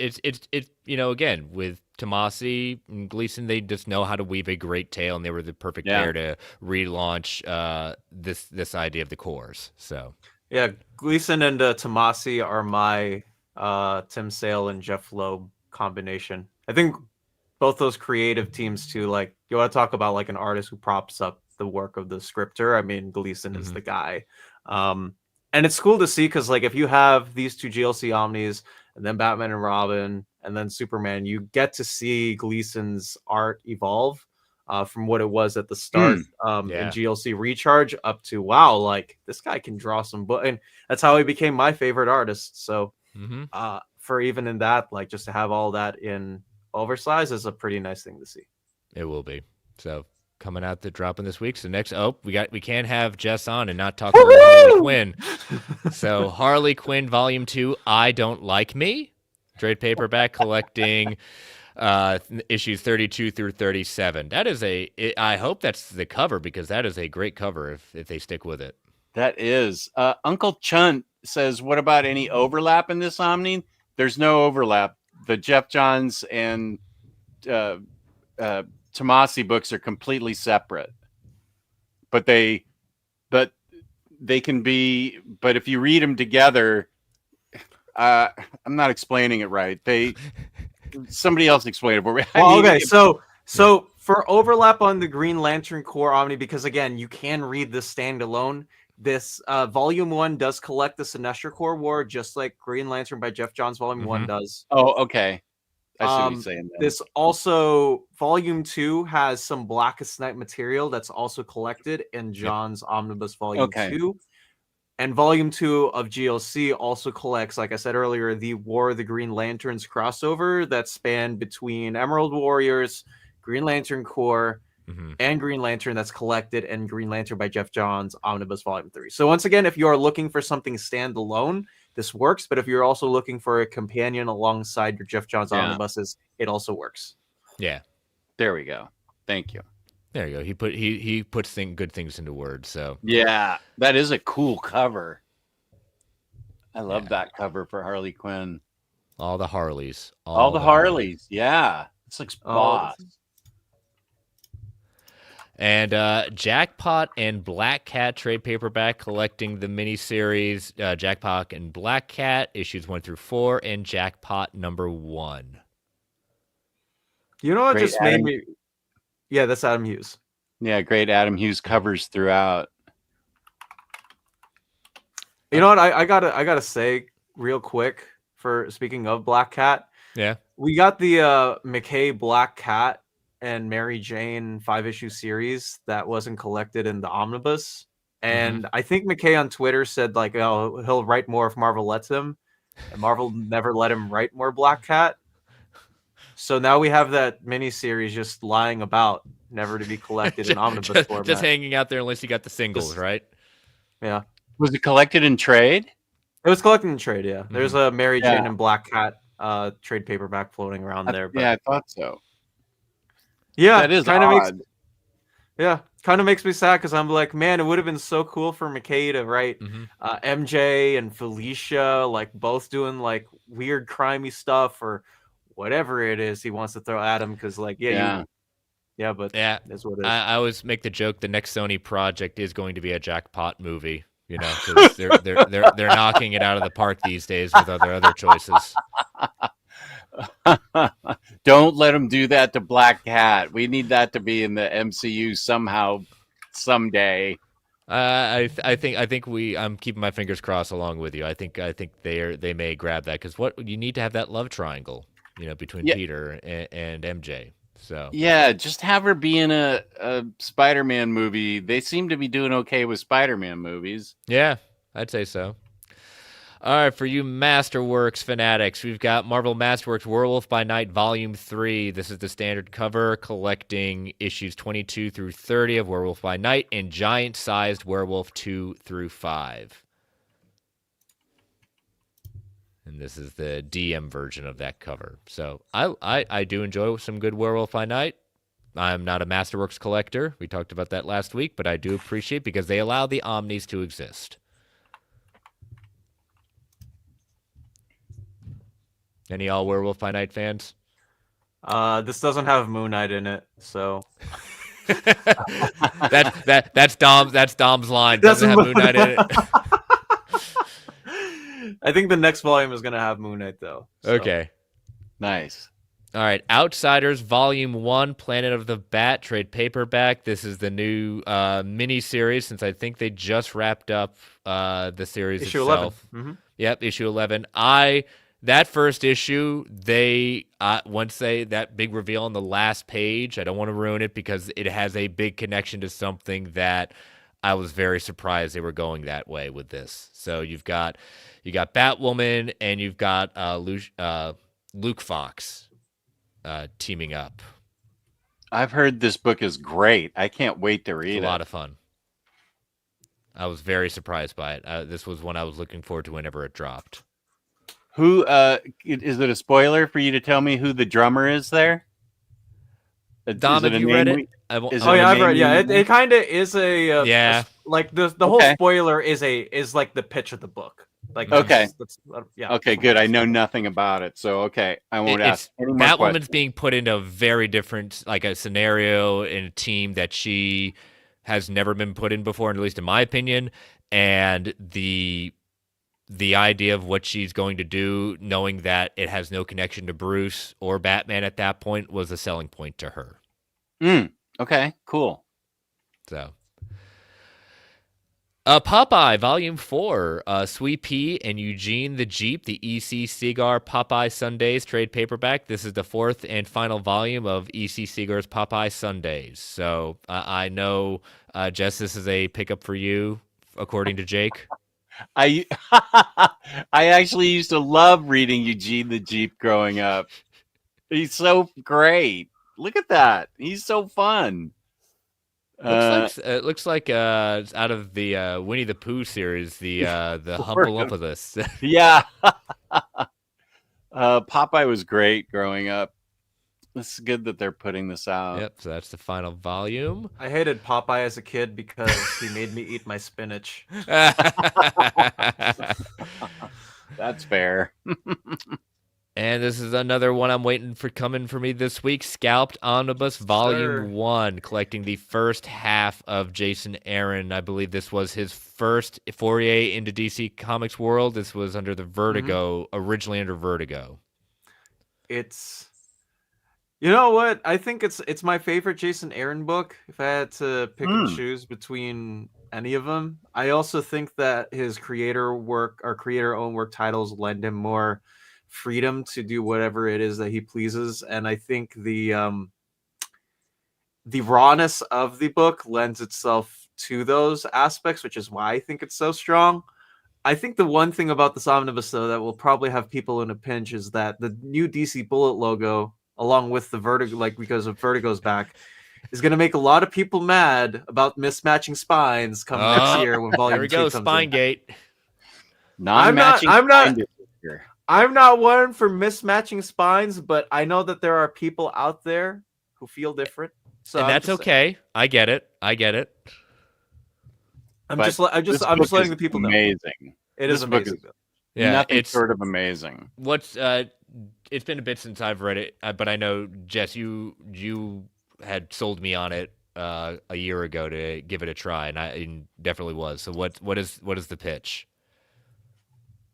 again, with Tomasi and Gleason, they just know how to weave a great tale, and they were the perfect pair to relaunch this idea of the cores. So yeah, Gleason and Tomasi are my Tim Sale and Jeff Loeb combination. I think both those creative teams too. Like, you want to talk about like an artist who props up the work of the scripter. I mean, Gleason is the guy. And it's cool to see because like if you have these 2 GLC Omnis and then Batman and Robin and then Superman, you get to see Gleason's art evolve from what it was at the start in GLC Recharge up to, wow, like this guy can draw some book. And that's how he became my favorite artist. So for even in that, like just to have all that in oversized is a pretty nice thing to see. It will be. So coming out the dropping this week. So next, we can't have Jess on and not talk about Harley Quinn. So Harley Quinn Volume 2, I Don't Like Me, trade paperback collecting issues 32 through 37. That is I hope that's the cover because that is a great cover if they stick with it. That is. Uncle Chunt says, what about any overlap in this Omni? There's no overlap. The Jeff Johns and Tomasi books are completely separate, but they can be. But if you read them together, I'm not explaining it right. Somebody else explain it for me. Okay, so for overlap on the Green Lantern Corps Omni, because again, you can read this standalone. This Volume 1 does collect the Sinestro Corps War, just like Green Lantern by Jeff Johns Volume 1 does. Oh, okay. I see what you're saying. Then. This also, Volume 2 has some Blackest Night material that's also collected in John's Omnibus Volume 2. And Volume 2 of GLC also collects, like I said earlier, the War of the Green Lanterns crossover that spanned between Emerald Warriors, Green Lantern Corps, and Green Lantern that's collected in Green Lantern by Jeff Johns Omnibus Volume 3. So once again, if you are looking for something standalone, this works. But if you're also looking for a companion alongside your Jeff Johns omnibuses, it also works. Yeah. There we go. Thank you. There you go. He puts good things into words. So yeah, that is a cool cover. I love that cover for Harley Quinn. All the Harleys. All the Harleys. Yeah. This looks boss. And Jackpot and Black Cat trade paperback collecting the miniseries Jackpot and Black Cat issues 1 through 4 and Jackpot number 1. You know what just made me? Yeah, that's Adam Hughes. Yeah, great Adam Hughes covers throughout. You know what? I gotta say real quick for speaking of Black Cat. Yeah, we got the McKay Black Cat and Mary Jane 5-issue series that wasn't collected in the omnibus. And I think McKay on Twitter said like, oh, he'll write more if Marvel lets him. And Marvel never let him write more Black Cat. So now we have that miniseries just lying about, never to be collected in omnibus format. Just hanging out there unless you got the singles, right? Yeah. Was it collected in trade? It was collected in trade, yeah. There's a Mary Jane and Black Cat trade paperback floating around there. But... yeah, I thought so. Yeah, that is kind odd. of makes me sad because I'm like, man, it would have been so cool for McKay to write MJ and Felicia, like both doing like weird crimey stuff or whatever it is he wants to throw at him. Because like, but that's what it is. I always make the joke the next Sony project is going to be a Jackpot movie. You know, because they're knocking it out of the park these days with other choices. Don't let them do that to Black Cat. We need that to be in the MCU somehow, someday. I think I'm keeping my fingers crossed along with you. I think they may grab that because what you need to have that love triangle, between Peter and MJ. So yeah, just have her be in a Spider-Man movie. They seem to be doing okay with Spider-Man movies. Yeah, I'd say so. All right, for you Masterworks fanatics, we've got Marvel Masterworks Werewolf by Night Volume 3. This is the standard cover, collecting issues 22 through 30 of Werewolf by Night and giant-sized Werewolf 2 through 5. And this is the DM version of that cover. So I do enjoy some good Werewolf by Night. I'm not a Masterworks collector. We talked about that last week, but I do appreciate because they allow the Omnis to exist. Any all Werewolf by Night fans? This doesn't have Moon Knight in it, so that's Dom's line. Doesn't have Moon Knight in it. I think the next volume is gonna have Moon Knight though. So. Okay. Nice. All right, Outsiders Volume 1, Planet of the Bat, trade paperback. This is the new mini-series since I think they just wrapped up the series issue itself. 11. Mm-hmm. Yep, issue 11. That first issue, once that big reveal on the last page, I don't want to ruin it because it has a big connection to something that I was very surprised they were going that way with this. So you got Batwoman and you've got Luke Fox teaming up. I've heard this book is great. I can't wait to read it. It's a lot of fun. I was very surprised by it. This was one I was looking forward to whenever it dropped. Who is it a spoiler for you to tell me who the drummer is there? Dom, have you read it? I've read. Yeah, it kind of is a yeah. Like the whole spoiler is like the pitch of the book. Like okay, yeah. Okay, good. I know nothing about it, so okay, I won't ask. Batwoman's being put into a very different, like a scenario in a team that she has never been put in before, at least in my opinion, and the idea of what she's going to do, knowing that it has no connection to Bruce or Batman at that point, was a selling point to her. Okay, cool. So, Popeye, Volume 4, Sweet Pea and Eugene the Jeep, the E.C. Segar Popeye Sundays trade paperback. This is the fourth and final volume of E.C. Segar's Popeye Sundays. So, I know, Jess, this is a pickup for you, according to Jake. I actually used to love reading Eugene the Jeep growing up. He's so great. Look at that. He's so fun. It looks like out of the Winnie the Pooh series, the Humpalumpa. Yeah. Popeye was great growing up. It's good that they're putting this out. Yep, so that's the final volume. I hated Popeye as a kid because he made me eat my spinach. That's fair. And this is another one I'm waiting for coming for me this week. Scalped Omnibus Volume 1, collecting the first half of Jason Aaron. I believe this was his first foray into DC Comics world. This was under the Vertigo, originally under Vertigo. You know what? I think it's my favorite Jason Aaron book. If I had to pick and choose between any of them, I also think that his creator-owned work titles lend him more freedom to do whatever it is that he pleases, and I think the rawness of the book lends itself to those aspects, which is why I think it's so strong. I think the one thing about this omnibus, though, that will probably have people in a pinch is that the new DC Bullet logo, along with the Vertigo, like because of Vertigo's back, is going to make a lot of people mad about mismatching spines come next year when Volume 2 comes in. Spinegate. I'm not one for mismatching spines, but I know that there are people out there who feel different. So and that's okay. I get it. I'm just letting the people know. Amazing. It is amazing. Yeah, nothing short of amazing. It's been a bit since I've read it, but I know, Jess, you had sold me on it a year ago to give it a try, and I definitely was. So what is the pitch?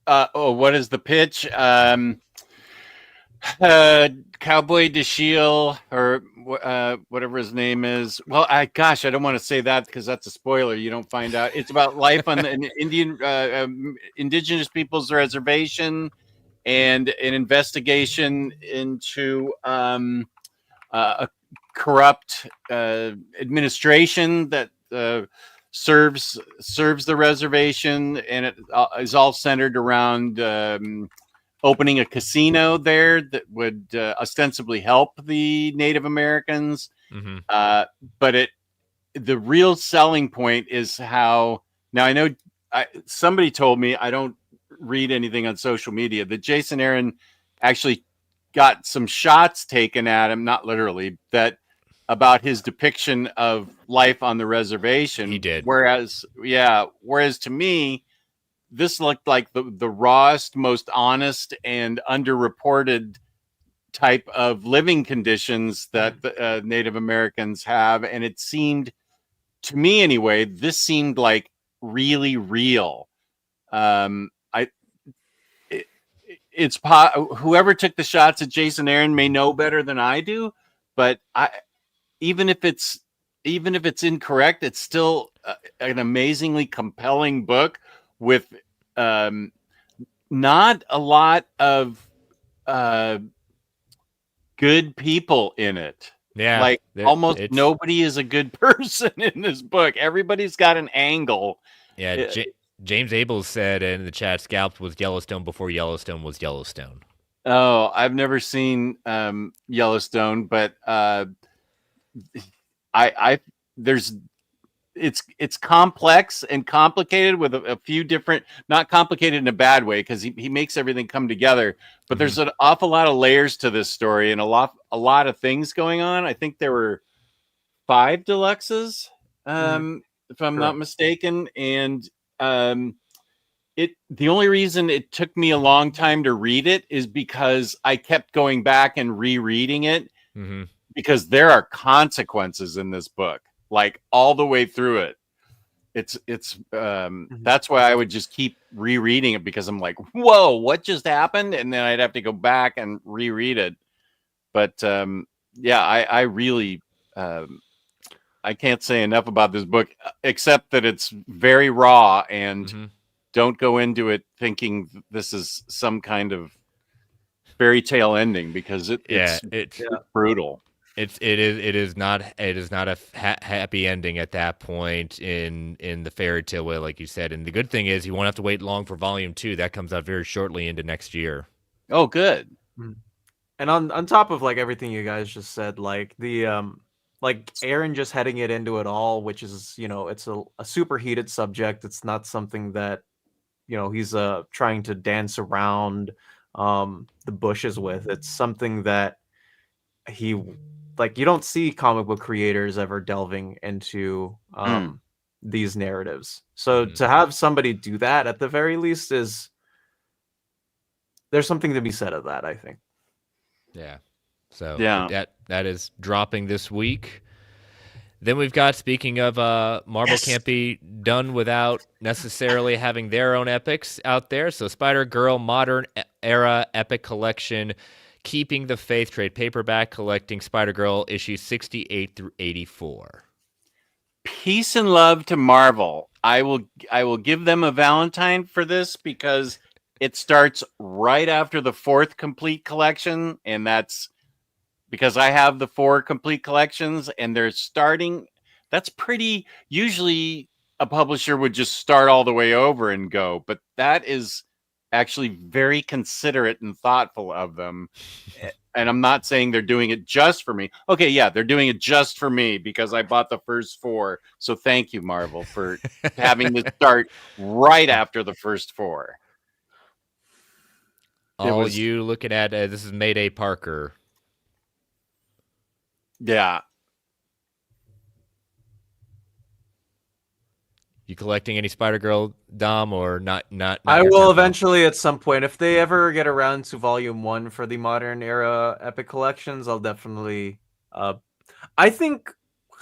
What is the pitch? Cowboy DeShiel or whatever his name is. Well, I don't want to say that because that's a spoiler. You don't find out. It's about life on an indigenous people's reservation and an investigation into a corrupt administration that serves the reservation, and it is all centered around opening a casino there that would ostensibly help the Native Americans. Mm-hmm. But the real selling point is how, now I know somebody told me, I don't read anything on social media, that Jason Aaron actually got some shots taken at him, not literally, that about his depiction of life on the reservation. He did. Whereas to me, this looked like the rawest, most honest, and underreported type of living conditions that the Native Americans have. And it seemed, to me anyway, this seemed like really real. Whoever took the shots at Jason Aaron may know better than I do, but even if it's incorrect, it's still an amazingly compelling book with not a lot of good people in it. Yeah, like almost nobody is a good person in this book. Everybody's got an angle. Yeah, James Abel said in the chat, Scalped was Yellowstone before Yellowstone was Yellowstone. Oh, I've never seen Yellowstone, but it's complex and complicated with a few different, not complicated in a bad way, because he makes everything come together, but there's an awful lot of layers to this story and a lot of things going on. I think there were 5 deluxes, if I'm not mistaken. And the only reason it took me a long time to read it is because I kept going back and rereading it, because there are consequences in this book, like all the way through it. It's that's why I would just keep rereading it, because I'm like, whoa, what just happened? And then I'd have to go back and reread it. But I really I can't say enough about this book, except that it's very raw, and don't go into it thinking this is some kind of fairy tale ending, because it's brutal. It is not a happy ending at that point in the fairy tale way, like you said. And the good thing is you won't have to wait long for volume 2. That comes out very shortly into next year. Oh, good. And on top of like everything you guys just said, like the like Aaron just heading it into it all, which is, it's a super heated subject. It's not something that he's trying to dance around the bushes with. It's something that he, like, you don't see comic book creators ever delving into these narratives. So to have somebody do that, at the very least, there's something to be said of that, I think. Yeah. So that is dropping this week. Then we've got, speaking of Marvel can't be done without necessarily having their own epics out there. So Spider-Girl Modern Era Epic Collection, Keeping the Faith trade paperback, collecting Spider-Girl issues 68 through 84. Peace and love to Marvel. I will give them a Valentine for this, because it starts right after the 4th complete collection, and that's because I have the 4 complete collections, and they're starting. That's pretty. Usually a publisher would just start all the way over and go, but that is actually very considerate and thoughtful of them. And I'm not saying they're doing it just for me. Okay, yeah, they're doing it just for me because I bought the first 4. So thank you, Marvel, for having this start right after the first 4. You looking at this is Mayday Parker. Yeah. You collecting any Spider-Girl, Dom, or not I will eventually at some point. If they ever get around to volume 1 for the Modern Era Epic Collections, I'll definitely I think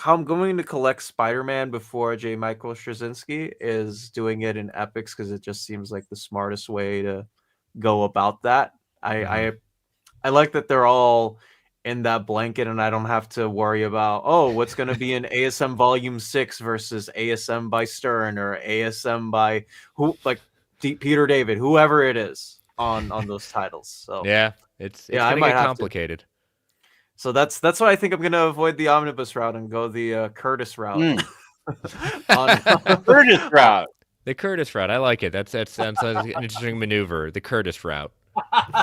how I'm going to collect Spider-Man before J. Michael Straczynski is doing it in epics because it just seems like the smartest way to go about that. I like that they're all in that blanket, and I don't have to worry about what's going to be in ASM Volume 6 versus ASM by Stern or ASM by Peter David, whoever it is on those titles. So Yeah, it's yeah, I gonna might get have to. complicated. So that's why I think I'm gonna avoid the omnibus route and go the Curtis route. Curtis route. The Curtis route. I like it. That sounds like an interesting maneuver. The Curtis route.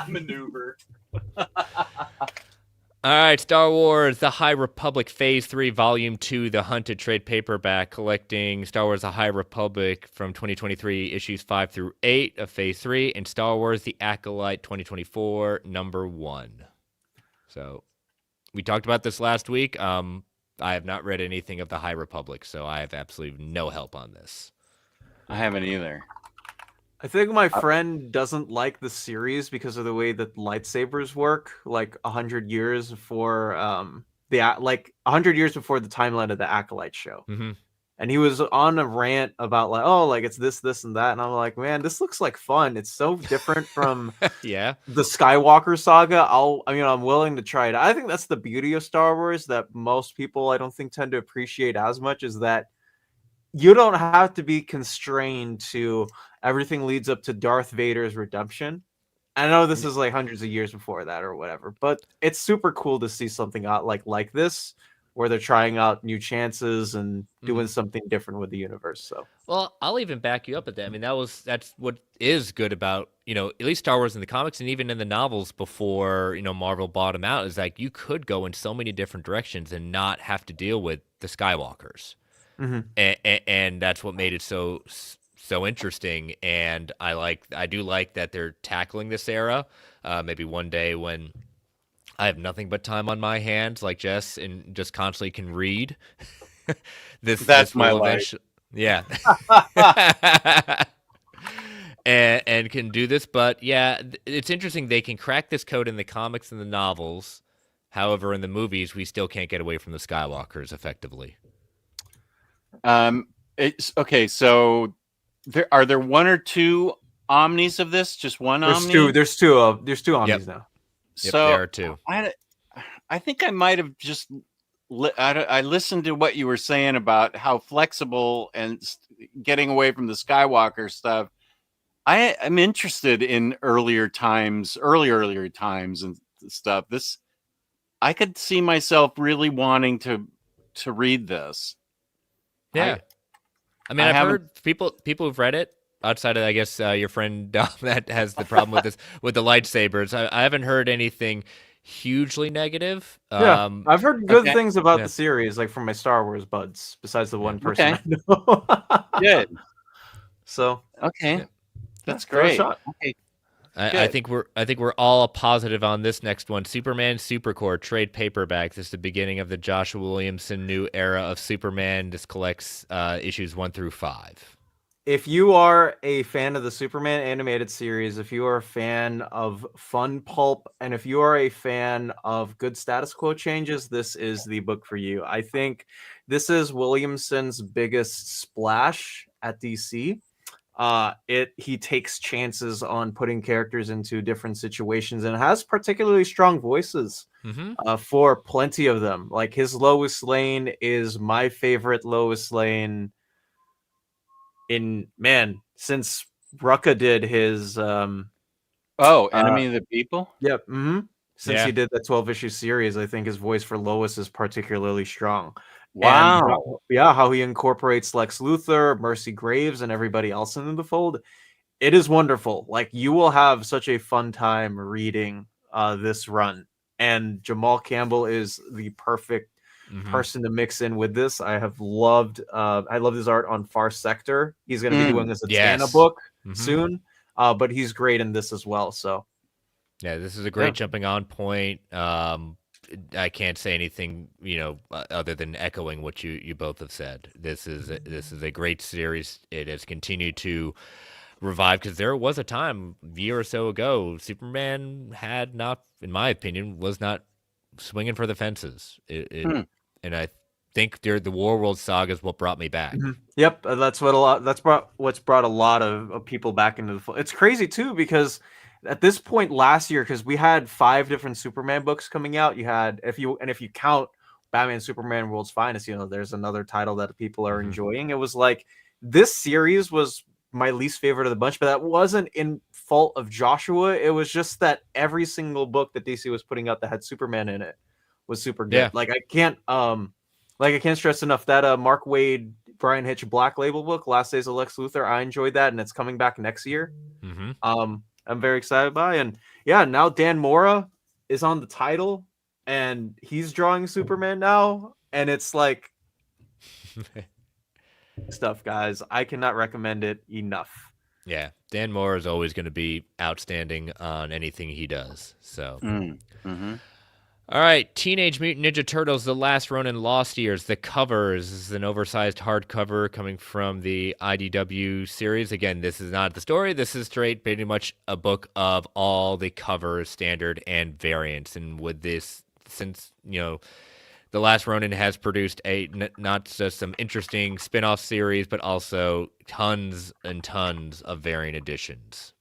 Maneuver. All right, Star Wars: The High Republic Phase 3, Volume 2, The Hunted trade paperback, collecting Star Wars: The High Republic from 2023, issues 5 through 8 of Phase 3, and Star Wars: The Acolyte 2024, number 1. So, we talked about this last week. I have not read anything of The High Republic, so I have absolutely no help on this. I haven't either. I think my friend doesn't like the series because of the way that lightsabers work. Like 100 years before 100 years before the timeline of the Acolyte show, and he was on a rant about it's this, and that, and I'm like, man, this looks like fun. It's so different from Yeah, the Skywalker saga. I'm willing to try it. I think that's the beauty of Star Wars that most people I don't think tend to appreciate as much, is that you don't have to be constrained to everything leads up to Darth Vader's redemption. I know this is like hundreds of years before that or whatever, but it's super cool to see something out like this, where they're trying out new chances and doing something different with the universe. So, well, I'll even back you up at that. I mean, that's what is good about, at least Star Wars in the comics and even in the novels before, Marvel bought them out, is like you could go in so many different directions and not have to deal with the Skywalkers. And that's what made it so interesting. And I do like that they're tackling this era. Maybe one day when I have nothing but time on my hands, like Jess, and just constantly can read. That's my life. Yeah. and can do this. But yeah, it's interesting. They can crack this code in the comics and the novels. However, in the movies, we still can't get away from the Skywalkers effectively. It's okay. So are there one or two omnis of this? Just one omni? There's two omnis now. Yep, So there are two. I think I might have just I listened to what you were saying about how flexible and getting away from the Skywalker stuff. I'm interested in earlier times and stuff. I could see myself really wanting to read this. Yeah, I've heard people who've read it outside of, I guess, your friend Dom that has the problem with this with the lightsabers. I haven't heard anything hugely negative. Yeah, I've heard good things about the series, like from my Star Wars buds, besides the one person I know. Good. So that's great. Okay. I think we're all positive on this next one. Superman Supercorps trade paperback. This is the beginning of the Joshua Williamson new era of Superman. This collects issues 1 through 5. If you are a fan of the Superman animated series, if you are a fan of fun pulp, and if you are a fan of good status quo changes, this is the book for you. I think this is Williamson's biggest splash at DC. He takes chances on putting characters into different situations and has particularly strong voices for plenty of them. Like his Lois Lane is my favorite Lois Lane since Rucka did his Enemy of the People. Yep. Since he did that 12-issue series, I think his voice for Lois is particularly strong. Wow. And, how he incorporates Lex Luthor, Mercy Graves, and everybody else into the fold. It is wonderful. Like, you will have such a fun time reading this run. And Jamal Campbell is the perfect person to mix in with this. I love his art on Far Sector. He's going to be doing this Tana book soon. But he's great in this as well. So yeah, this is a great jumping on point. I can't say anything, other than echoing what you both have said. This is a great series. It has continued to revive, because there was a time a year or so ago Superman had not, in my opinion, was not swinging for the fences. And think the Warworld saga is what brought me back. Yep, that's what's brought a lot of people back into the fold. It's crazy too because at this point last year, because we had 5 different Superman books coming out. You had if you count Batman Superman World's Finest, there's another title that people are enjoying. It was like this series was my least favorite of the bunch, but that wasn't in fault of Joshua. It was just that every single book that DC was putting out that had Superman in it was super good. Yeah. Like I can't stress enough that Mark Waid, Brian Hitch Black Label book, Last Days of Lex Luthor. I enjoyed that, and it's coming back next year. I'm very excited by, and yeah, now Dan Mora is on the title, and he's drawing Superman now, and it's like stuff, guys. I cannot recommend it enough. Yeah, Dan Moore is always going to be outstanding on anything he does. So, all right, Teenage Mutant Ninja Turtles: The Last Ronin Lost Years. The covers. This is an oversized hardcover coming from the IDW series. Again, this is not the story. This is straight, pretty much a book of all the covers, standard and variants. And with this, since The Last Ronin has produced not just some interesting spin-off series, but also tons and tons of variant editions.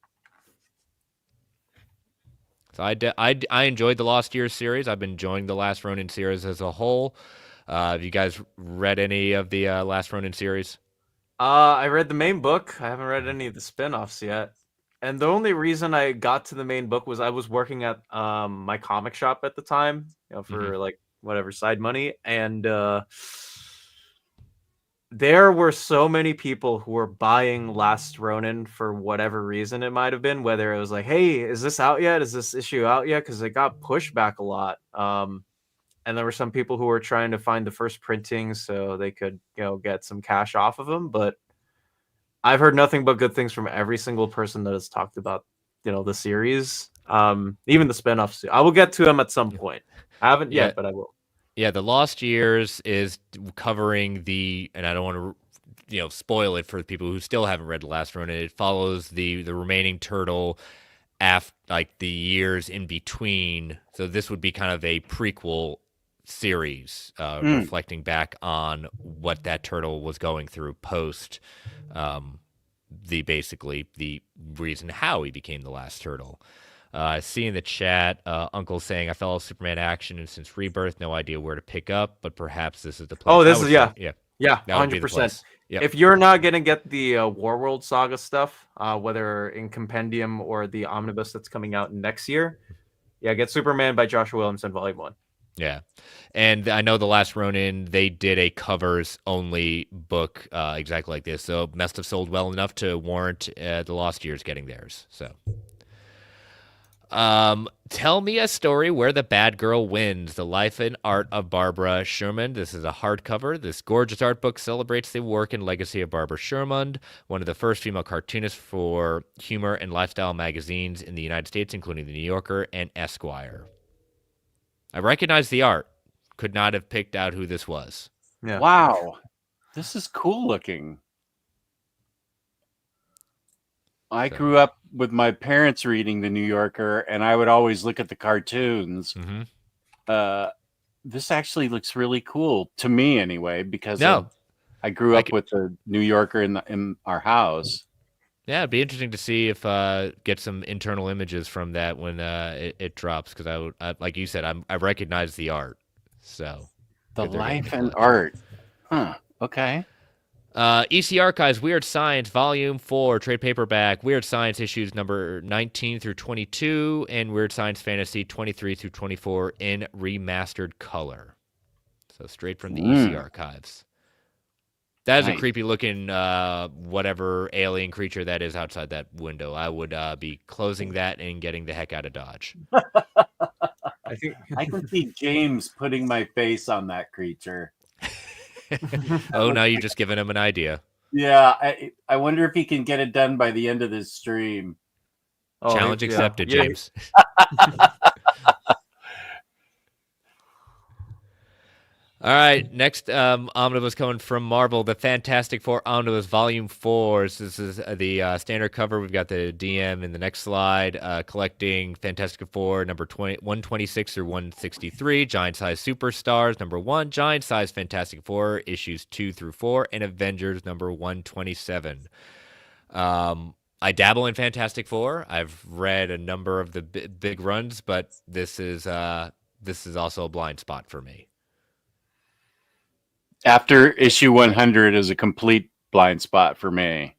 So I enjoyed the Lost Years series. I've been enjoying the Last Ronin series as a whole. Have you guys read any of the Last Ronin series? I read the main book. I haven't read any of the spin-offs yet. And the only reason I got to the main book was I was working at my comic shop at the time, for like whatever side money, and there were so many people who were buying Last Ronin for whatever reason it might have been, whether it was like, hey, is this out yet? Is this issue out yet? Because it got pushed back a lot. And there were some people who were trying to find the first printing so they could, get some cash off of them. But I've heard nothing but good things from every single person that has talked about, the series, even the spinoffs. I will get to them at some point. I haven't yet, but I will. Yeah, The Lost Years is covering and I don't want to, spoil it for people who still haven't read The Last Ronin. It follows the remaining turtle after, like, the years in between. So this would be kind of a prequel series, reflecting back on what that turtle was going through post the reason how he became the last turtle. I see in the chat, Uncle saying, I follow Superman action and since Rebirth, no idea where to pick up, but perhaps this is the place. Oh, this is, yeah, that would be the 100%. place. Yep. If you're not going to get the Warworld Saga stuff, whether in Compendium or the omnibus that's coming out next year, get Superman by Joshua Williamson, Volume 1. Yeah. And I know The Last Ronin, they did a covers-only book exactly like this, so must have sold well enough to warrant the Lost Years getting theirs. So, tell me a story where the bad girl wins. The Life and Art of Barbara Sherman. This is a hardcover. This gorgeous art book celebrates the work and legacy of Barbara Sherman, one of the first female cartoonists for humor and lifestyle magazines in the United States, including The New Yorker and Esquire. I recognize the art. Could not have picked out who this was. Yeah. Wow. This is cool looking. I grew up with my parents reading The New Yorker, and I would always look at the cartoons. This actually looks really cool to me, anyway, because I grew up with The New Yorker in our house. Yeah, it'd be interesting to see if get some internal images from that when it drops, because like you said, I recognize the art. So the Life and Art, okay. EC Archives, Weird Science, Volume 4, trade paperback, Weird Science issues number 19 through 22, and Weird Science Fantasy 23 through 24 in remastered color. So straight from the EC Archives. That is a creepy looking whatever alien creature that is outside that window. I would be closing that and getting the heck out of Dodge. I can see James putting my face on that creature. Oh, now you've just given him an idea. Yeah, I wonder if he can get it done by the end of this stream. Challenge accepted, James. All right, next omnibus coming from Marvel, the Fantastic Four Omnibus Volume 4. So this is the standard cover. We've got the DM in the next slide, collecting Fantastic Four number 126 through 163, Giant Size Superstars number 1, Giant Size Fantastic Four issues 2 through 4, and Avengers number 127. I dabble in Fantastic Four. I've read a number of the big runs, but this is also a blind spot for me. After issue 100 is a complete blind spot for me.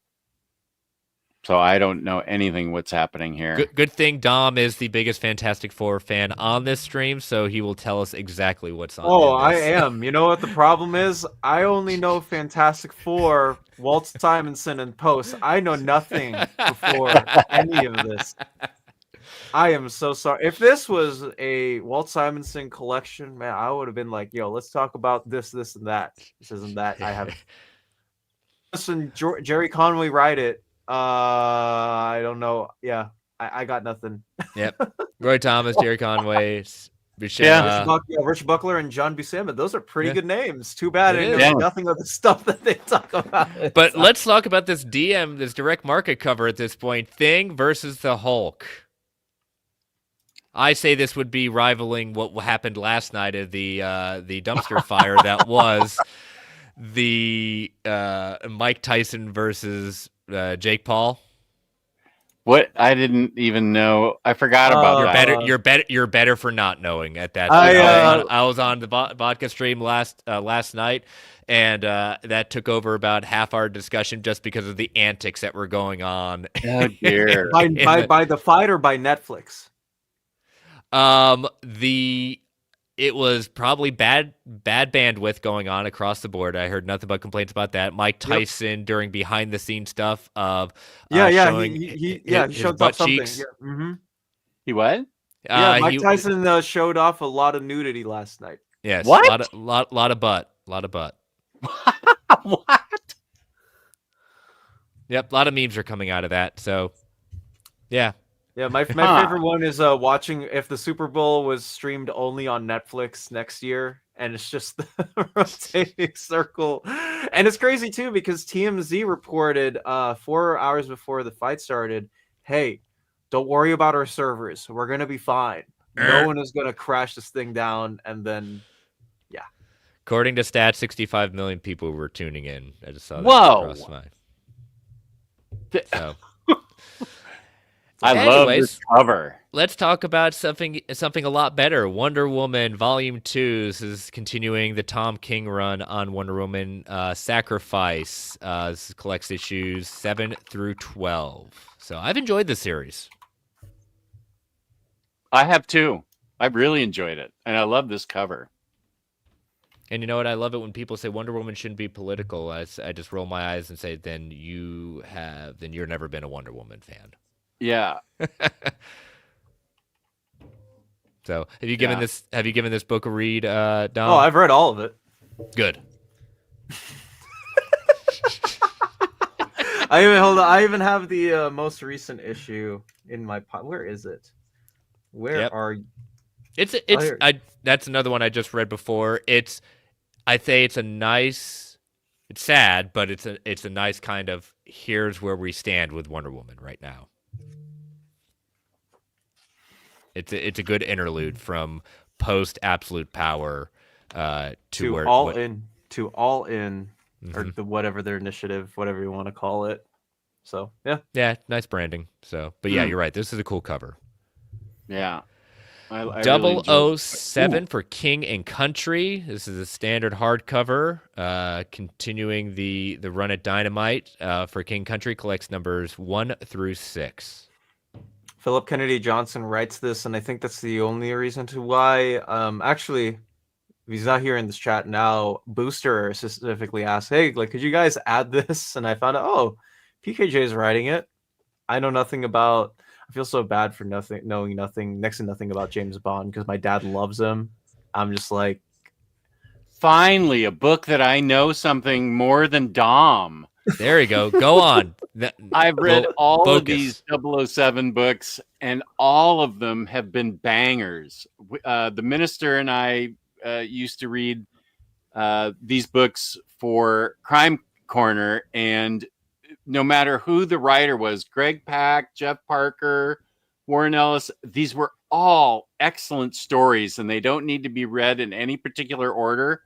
So I don't know anything what's happening here. Good thing Dom is the biggest Fantastic Four fan on this stream, so he will tell us exactly what's on. Oh, I am. You know what the problem is? I only know Fantastic Four, Walt Simonson, and Post. I know nothing before any of this. I am so sorry. If this was a Walt Simonson collection, man, I would have been like, yo, let's talk about this, and that. This isn't that. I have. Listen, Jerry Conway write it. I don't know. Yeah, I got nothing. Yep. Roy Thomas, Jerry Conway, Richard Buckler, and John Buscema. Those are pretty good names. Too bad I know nothing of the stuff that they talk about. But let's talk about this DM, this direct market cover at this point. Thing versus the Hulk. I say this would be rivaling what happened last night at the dumpster fire that was the Mike Tyson versus Jake Paul. What? I didn't even know. I forgot about that. You're better for not knowing at that. I was on the vodka stream last night, and that took over about half our discussion just because of the antics that were going on. Oh dear! by the fight or by Netflix? It was probably bad bandwidth going on across the board. I heard nothing but complaints about that. Mike Tyson during behind the scenes stuff of showing he his butt cheeks. Yeah. Mm-hmm. He what? Mike Tyson showed off a lot of nudity last night. Yes. What? Lot of butt. What? Yep. A lot of memes are coming out of that. So, yeah. Yeah, my favorite one is watching if the Super Bowl was streamed only on Netflix next year, and it's just the rotating circle. And it's crazy too because TMZ reported 4 hours before the fight started, hey, don't worry about our servers. We're going to be fine. No one is going to crash this thing down. And then, yeah. According to stats, 65 million people were tuning in. I just saw that across mine. So. I love this cover. Let's talk about something a lot better. Wonder Woman Volume 2. This is continuing the Tom King run on Wonder Woman Sacrifice. This collects issues 7 through 12. So I've enjoyed the series. I have too. I've really enjoyed it, and I love this cover. And you know what? I love it when people say Wonder Woman shouldn't be political. I just roll my eyes and say, then you've never been a Wonder Woman fan. Yeah. So, have you given this book a read, Dom? Oh, I've read all of it. Good. I even have the most recent issue in my Where is it? Where are you? That's another one I just read before. It's sad, but it's a nice kind of here's where we stand with Wonder Woman right now. It's a good interlude from post Absolute Power to where all in, mm-hmm. or the whatever their initiative, whatever you want to call it. So yeah, nice branding. So, but yeah, you're right. This is a cool cover. Yeah, I 007 for King and Country. This is a standard hardcover, continuing the run at Dynamite for King Country. Collects numbers 1 through 6. Philip Kennedy Johnson writes this, and I think that's the only reason to why. Actually, he's not here in this chat now. Booster specifically asked, "Hey, could you guys add this?" And I found out, PKJ is writing it. I know nothing about. I feel so bad for knowing next to nothing about James Bond because my dad loves him. I'm just like, finally, a book that I know something more than Dom. There you go. Go on. I've read all of these 007 books, and all of them have been bangers. The minister and I used to read these books for Crime Corner, and no matter who the writer was, Greg Pak, Jeff Parker, Warren Ellis, these were all excellent stories, and they don't need to be read in any particular order.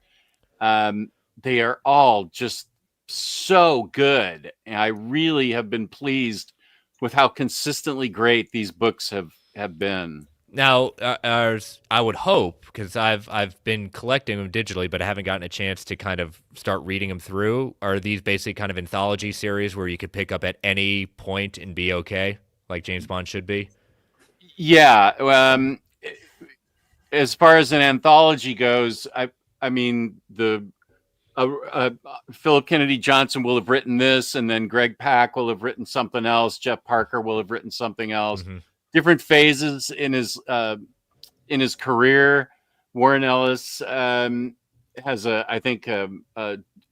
They are all just so good, and I really have been pleased with how consistently great these books have been. Now, I would hope, because I've been collecting them digitally, but I haven't gotten a chance to kind of start reading them through. Are these basically kind of anthology series where you could pick up at any point and be okay, like James Bond should be? Yeah. As far as an anthology goes, I mean Philip Kennedy Johnson will have written this, and then Greg Pak will have written something else. Jeff Parker will have written something else. Mm-hmm. Different phases in his career. Warren Ellis has I think a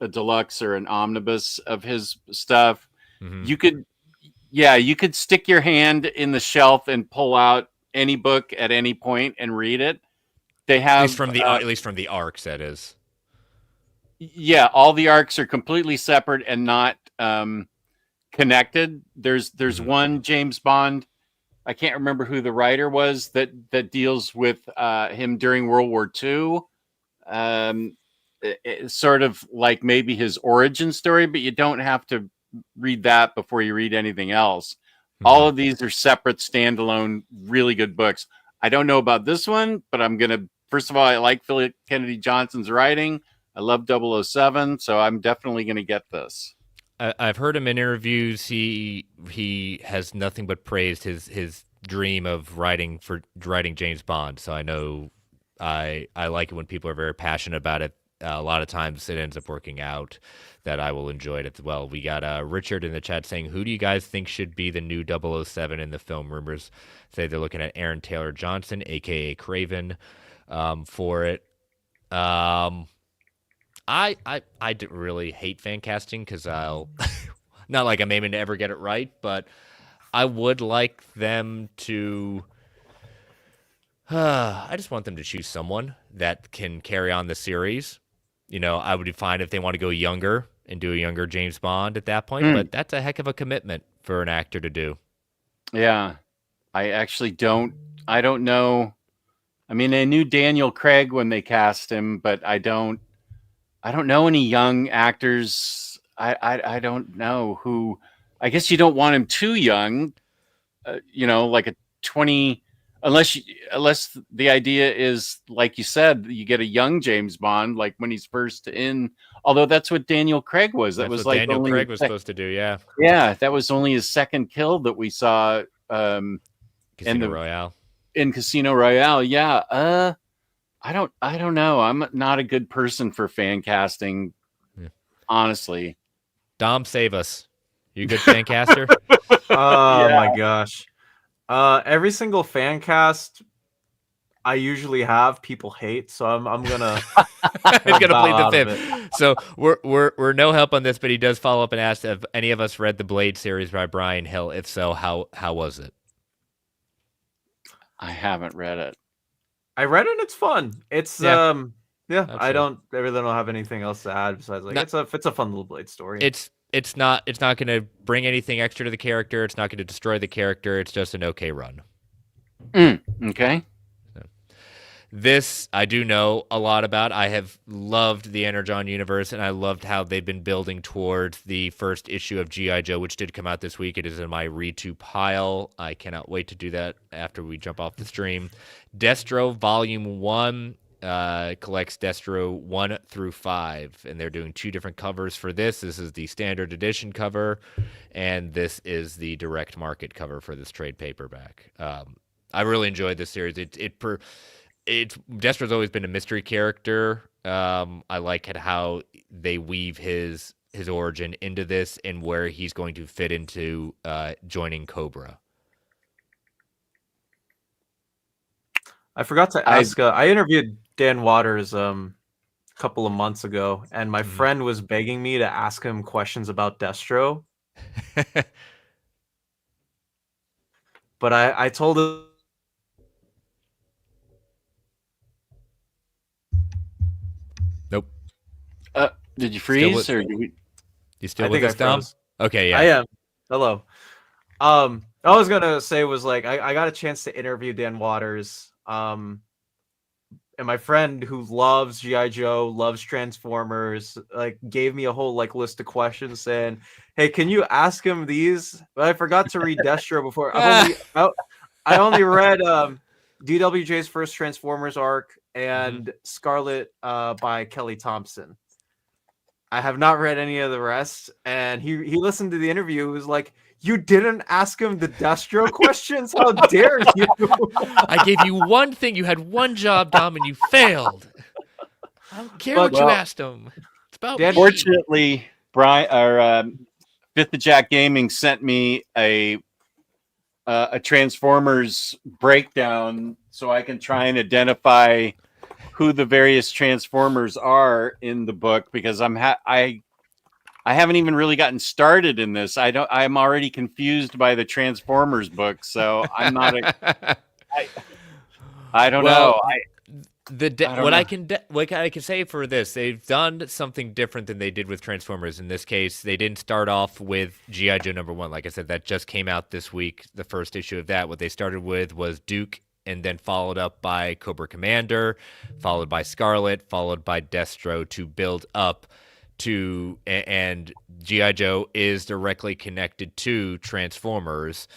deluxe or an omnibus of his stuff. Mm-hmm. You could stick your hand in the shelf and pull out any book at any point and read it. They have at least from the arcs, that is. Yeah, all the arcs are completely separate and not connected. There's Mm-hmm. one James Bond, I can't remember who the writer was, that deals with him during World War II. It's sort of like maybe his origin story, but you don't have to read that before you read anything else. Mm-hmm. All of these are separate, standalone, really good books. I don't know about this one, but first of all, I like Philip Kennedy Johnson's writing. I love 007, so I'm definitely going to get this. I've heard him in interviews. He has nothing but praised his dream of writing James Bond. So I know I like it when people are very passionate about it. A lot of times it ends up working out that I will enjoy it as well. We got Richard in the chat saying, who do you guys think should be the new 007 in the film? Rumors say they're looking at Aaron Taylor Johnson, a.k.a. Craven, for it. I didn't really hate fan casting because I'll not like I'm aiming to ever get it right, but I would like them to. I just want them to choose someone that can carry on the series. You know, I would be fine if they want to go younger and do a younger James Bond at that point, but that's a heck of a commitment for an actor to do. Yeah, I actually don't. I don't know. I mean, I knew Daniel Craig when they cast him, but I don't know any young actors. I don't know who. I guess you don't want him too young. Like a 20. Unless the idea is, like you said, you get a young James Bond, like when he's first in. Although that's what Daniel Craig was. That was like Daniel Craig was supposed to do. Yeah. Yeah, that was only his second kill that we saw. Royale. In Casino Royale, yeah. I don't know. I'm not a good person for fan casting, honestly. Dom, save us. You a good fan caster? Oh my gosh. Every single fan cast I usually have, people hate, so I'm gonna He's gonna plead the fifth. So we're no help on this, but he does follow up and ask if any of us read the Blade series by Brian Hill. If so, how was it? I haven't read it. I read it. It's fun. It's Absolutely. I really don't have anything else to add besides it's a fun little Blade story. It's not going to bring anything extra to the character. It's not going to destroy the character. It's just an okay run. Okay. This I do know a lot about. I have loved the Energon universe, and I loved how they've been building towards the first issue of G.I. Joe, which did come out this week. It is in my read-to pile. I cannot wait to do that after we jump off the stream. Destro Volume 1 collects Destro 1 through 5, and they're doing 2 different covers for this. This is the standard edition cover, and this is the direct market cover for this trade paperback. I really enjoyed this series. Destro's always been a mystery character. I like how they weave his origin into this and where he's going to fit into joining Cobra. I forgot to ask. I interviewed Dan Waters a couple of months ago, and my friend was begging me to ask him questions about Destro. But I told him. Nope. Did you freeze with- or did we? You still I with think I us, Dom? froze. Okay, yeah. I am. Hello. I was gonna say was like I got a chance to interview Dan Waters. And my friend who loves G.I. Joe, loves Transformers, like gave me a whole like list of questions saying, "Hey, can you ask him these?" But I forgot to read Destro before. I only read DWJ's first Transformers arc and Scarlet by Kelly Thompson. I have not read any of the rest. And he listened to the interview. He was like, "You didn't ask him the Destro questions? How dare you?" I gave you one thing. You had one job, Dom, and you failed. I don't care But- what you well, asked him. It's about Dan- me. Fortunately, Brian or Fifth of Jack Gaming sent me a Transformers breakdown so I can try and identify who the various Transformers are in the book because I haven't even really gotten started in this. I'm already confused by the Transformers book, so I'm not. I don't Well, know. What I can say for this, they've done something different than they did with Transformers. In this case, they didn't start off with G.I. Joe #1. Like I said, that just came out this week, the first issue of that. What they started with was Duke, and then followed up by Cobra Commander, followed by Scarlet, followed by Destro to build up to, and G.I. Joe is directly connected to Transformers.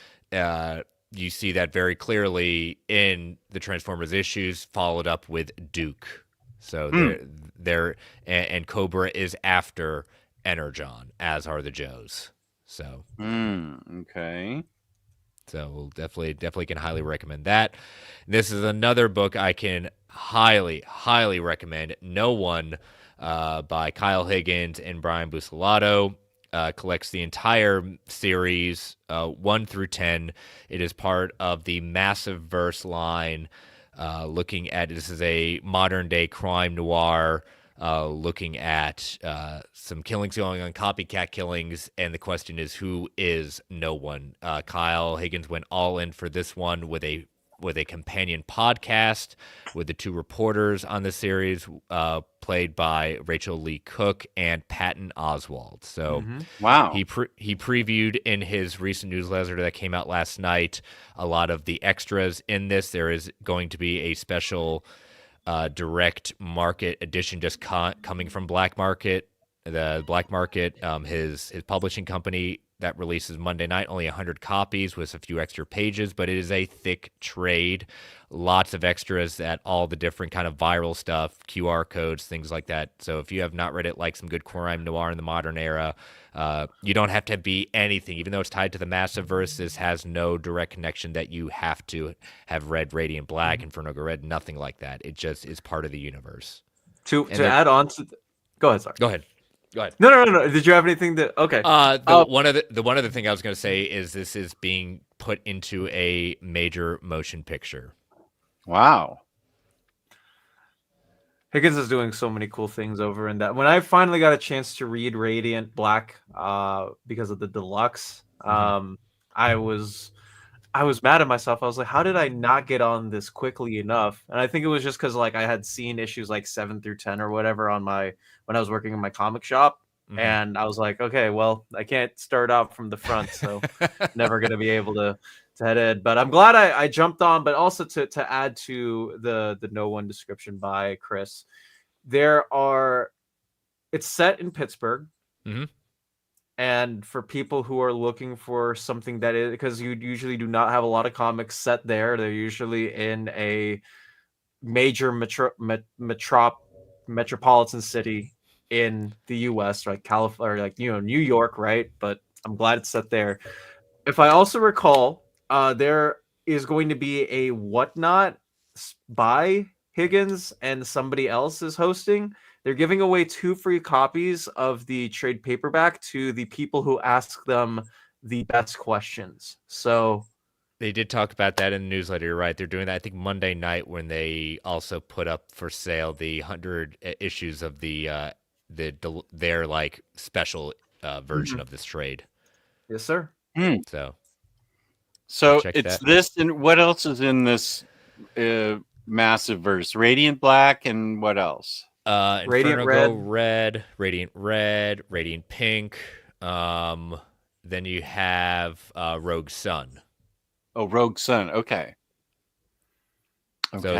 You see that very clearly in the Transformers issues, followed up with Duke. So they're and Cobra is after Energon, as are the Joes. So Okay. So we'll definitely can highly recommend that. This is another book I can highly recommend. No One by Kyle Higgins and Brian Buccellato. Collects the entire series 1 through 10. It is part of the Massive Verse line. Looking at this is a modern day crime noir. Looking at some killings going on, copycat killings, and the question is, who is No One? Kyle Higgins went all in for this one with a companion podcast with the two reporters on the series, played by Rachel Lee Cook and Patton Oswalt. So Wow. he previewed in his recent newsletter that came out last night a lot of the extras in this. There is going to be a special direct market edition just coming from Black Market. The Black Market, his publishing company, that releases Monday night, only 100 copies with a few extra pages, but it is a thick trade. Lots of extras at all the different kind of viral stuff, QR codes, things like that. So if you have not read it, like some good crime noir in the modern era, you don't have to be anything. Even though it's tied to the Massive Verse, this has no direct connection that you have to have read Radiant Black, Inferno Red, nothing like that. It just is part of the universe. To add on to, go ahead. Sorry. Go ahead. No. Did you have anything that? Okay. One other thing I was going to say is this is being put into a major motion picture. Wow. Higgins is doing so many cool things over in that. When I finally got a chance to read Radiant Black, because of the deluxe, I was mad at myself. I was like, how did I not get on this quickly enough? And I think it was just because like I had seen issues like 7 through 10 or whatever when I was working in my comic shop. And I was like, okay, well, I can't start out from the front, so never gonna be able to head in. But I'm glad I jumped on. But also to add to the No One description by Chris, it's set in Pittsburgh. And for people who are looking for something that is, because you usually do not have a lot of comics set there, they're usually in a major metropolitan city in the U.S., like California, like New York, right? But I'm glad it's set there. If I also recall, there is going to be a Whatnot by Higgins and somebody else is hosting. They're giving away 2 free copies of the trade paperback to the people who ask them the best questions. So they did talk about that in the newsletter. You're right. They're doing that, I think, Monday night, when they also put up for sale the 100 issues of their like special version of this trade. Yes, sir. So it's this, and what else is in this Massive Verse? Radiant Black, and what else? Radiant Inferno Red. Red, Radiant Pink. Then you have Rogue Sun. Oh, Rogue Sun. Okay. So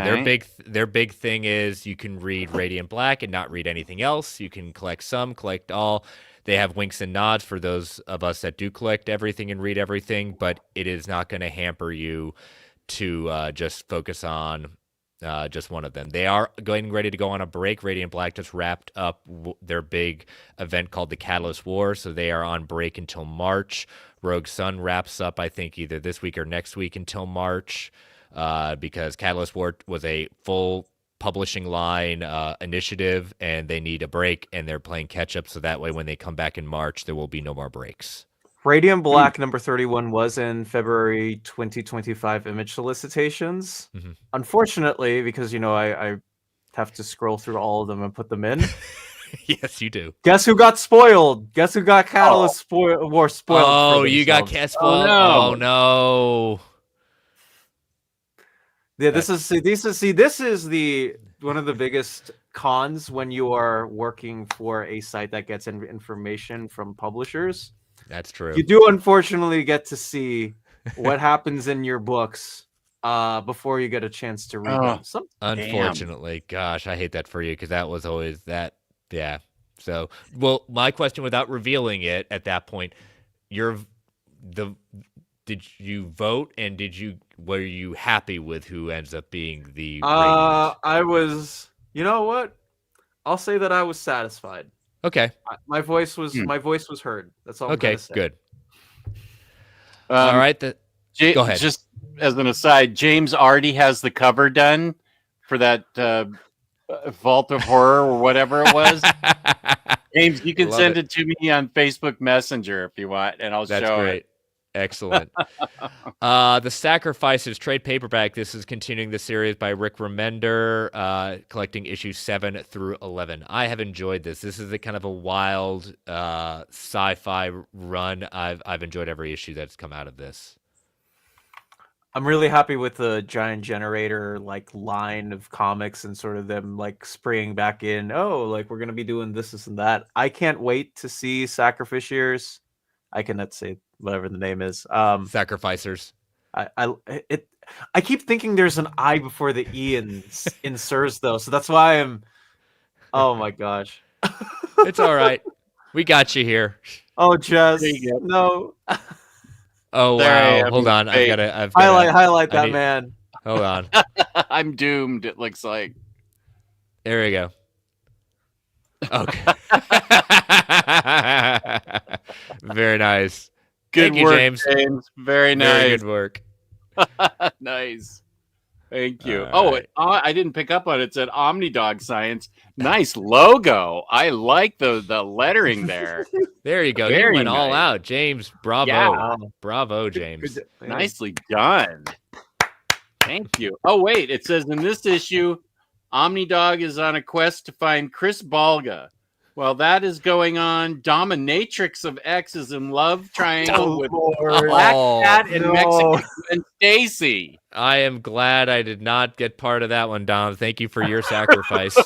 their big thing is you can read Radiant Black and not read anything else. You can collect some, collect all. They have winks and nods for those of us that do collect everything and read everything, but it is not going to hamper you to just focus on just one of them. They are getting ready to go on a break. Radiant Black just wrapped up their big event called the Catalyst War, so they are on break until March. Rogue Sun wraps up, I think, either this week or next week until March. Because Catalyst War was a full publishing line initiative, and they need a break, and they're playing catch up. So that way, when they come back in March, there will be no more breaks. Radiant Black number 31 was in February 2025 image solicitations. Mm-hmm. Unfortunately, because I have to scroll through all of them and put them in. Yes, you do. Guess who got spoiled? Guess who got Catalyst War spoiled? Oh, you got spoiled. Oh no. Yeah, this is the one of the biggest cons when you are working for a site that gets information from publishers. That's true. You do unfortunately get to see what happens in your books before you get a chance to read them. Unfortunately, gosh, I hate that for you because that was always that. Yeah. So, well, my question without revealing it at that point, did you vote and were you happy with who ends up being the I was, you know what? I'll say that I was satisfied. Okay. My voice was heard. That's all I'm okay, gonna say. Good. All right, go ahead. Just as an aside, James already has the cover done for that Vault of Horror or whatever it was. James, you can send it to me on Facebook Messenger if you want, and I'll show great. it. Excellent. The Sacrifices trade paperback. This is continuing the series by Rick Remender, collecting issues 7 through 11. I have enjoyed this. This is a kind of a wild sci-fi run. I've enjoyed every issue that's come out of this. I'm really happy with the Giant Generator line of comics and sort of them spraying back in. Oh, we're gonna be doing this and that. I can't wait to see Sacrificiers. I cannot say whatever the name is. Sacrificers. I keep thinking there's an I before the E in Sirs though, so that's why I'm. Oh my gosh. It's all right. We got you here. Oh, Jess. No. Oh wow! Hold on, I've got to highlight that man. Hold on. I'm doomed. It looks like. There we go. Okay. Very nice. Good Thank work, you, James. Very nice. Very good work. Nice. Thank you. All right. I didn't pick up on it. It said OmniDog Science. Nice logo. I like the lettering there. There you go. Very You went all nice. out, James. Bravo. Yeah. Bravo, James. Nicely done. Thank you. Oh, wait. It says in this issue, OmniDog is on a quest to find Chris Balga. Well, that is going on. Dominatrix of X is in love triangle with Black Cat and Mexican and Stacy. I am glad I did not get part of that one, Dom. Thank you for your sacrifice.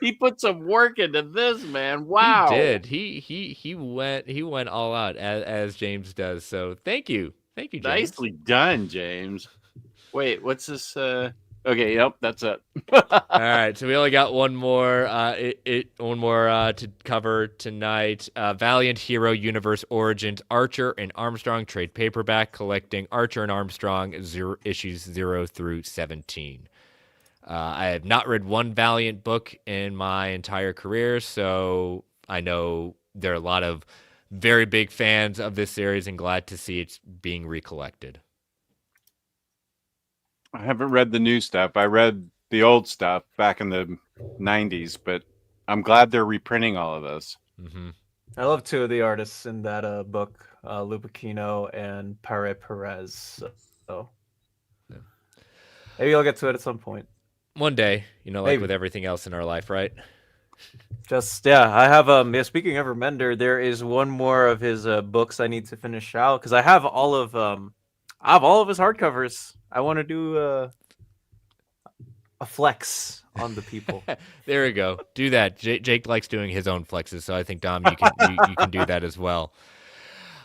He put some work into this, man. Wow. He did. He went all out as James does. So thank you. Thank you, James. Nicely done, James. Wait, what's this? Okay, yep, that's it. All right, so we only got one more to cover tonight. Valiant Hero Universe Origins Archer and Armstrong trade paperback, collecting Archer and Armstrong issues 0 through 17. I have not read one Valiant book in my entire career, so I know there are a lot of very big fans of this series and glad to see it's being recollected. I haven't read the new stuff. I read the old stuff back in the 90s, but I'm glad they're reprinting all of this. Mm-hmm. I love two of the artists in that book, Lupacchino and Perez. So yeah. Maybe I'll get to it at some point. One day, like Maybe. with everything else in our life, right? I have speaking of Remender, there is one more of his books I need to finish out because I have all of his hardcovers. I want to do a flex on the people. There we go. Do that. Jake likes doing his own flexes, so I think Dom, you can do that as well.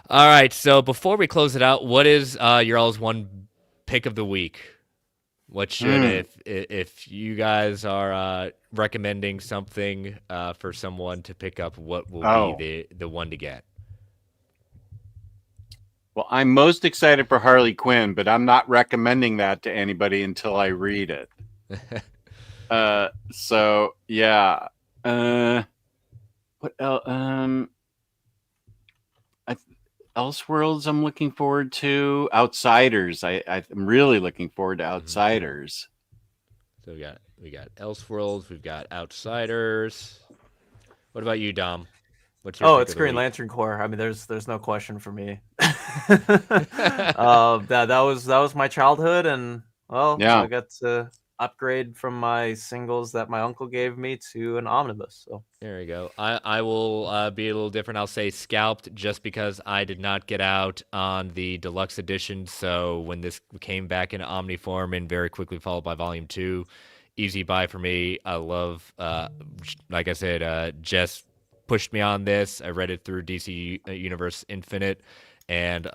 All right. So before we close it out, what is your all's one pick of the week? What should if you guys are recommending something for someone to pick up, what will be the one to get? Well, I'm most excited for Harley Quinn, but I'm not recommending that to anybody until I read it. So yeah. What else? Elseworlds I'm looking forward to. Outsiders. I'm really looking forward to Outsiders. So we got Elseworlds, we've got Outsiders. What about you, Dom? What's your pick It's of the Green week? Lantern Corps. I mean, there's no question for me. That was my childhood, and Yeah. I got to upgrade from my singles that my uncle gave me to an omnibus. So There we go. I will be a little different. I'll say Scalped just because I did not get out on the deluxe edition. So when this came back in Omni form and very quickly followed by Volume 2, easy buy for me. I love, like I said, Jess pushed me on this. I read it through DC Universe Infinite and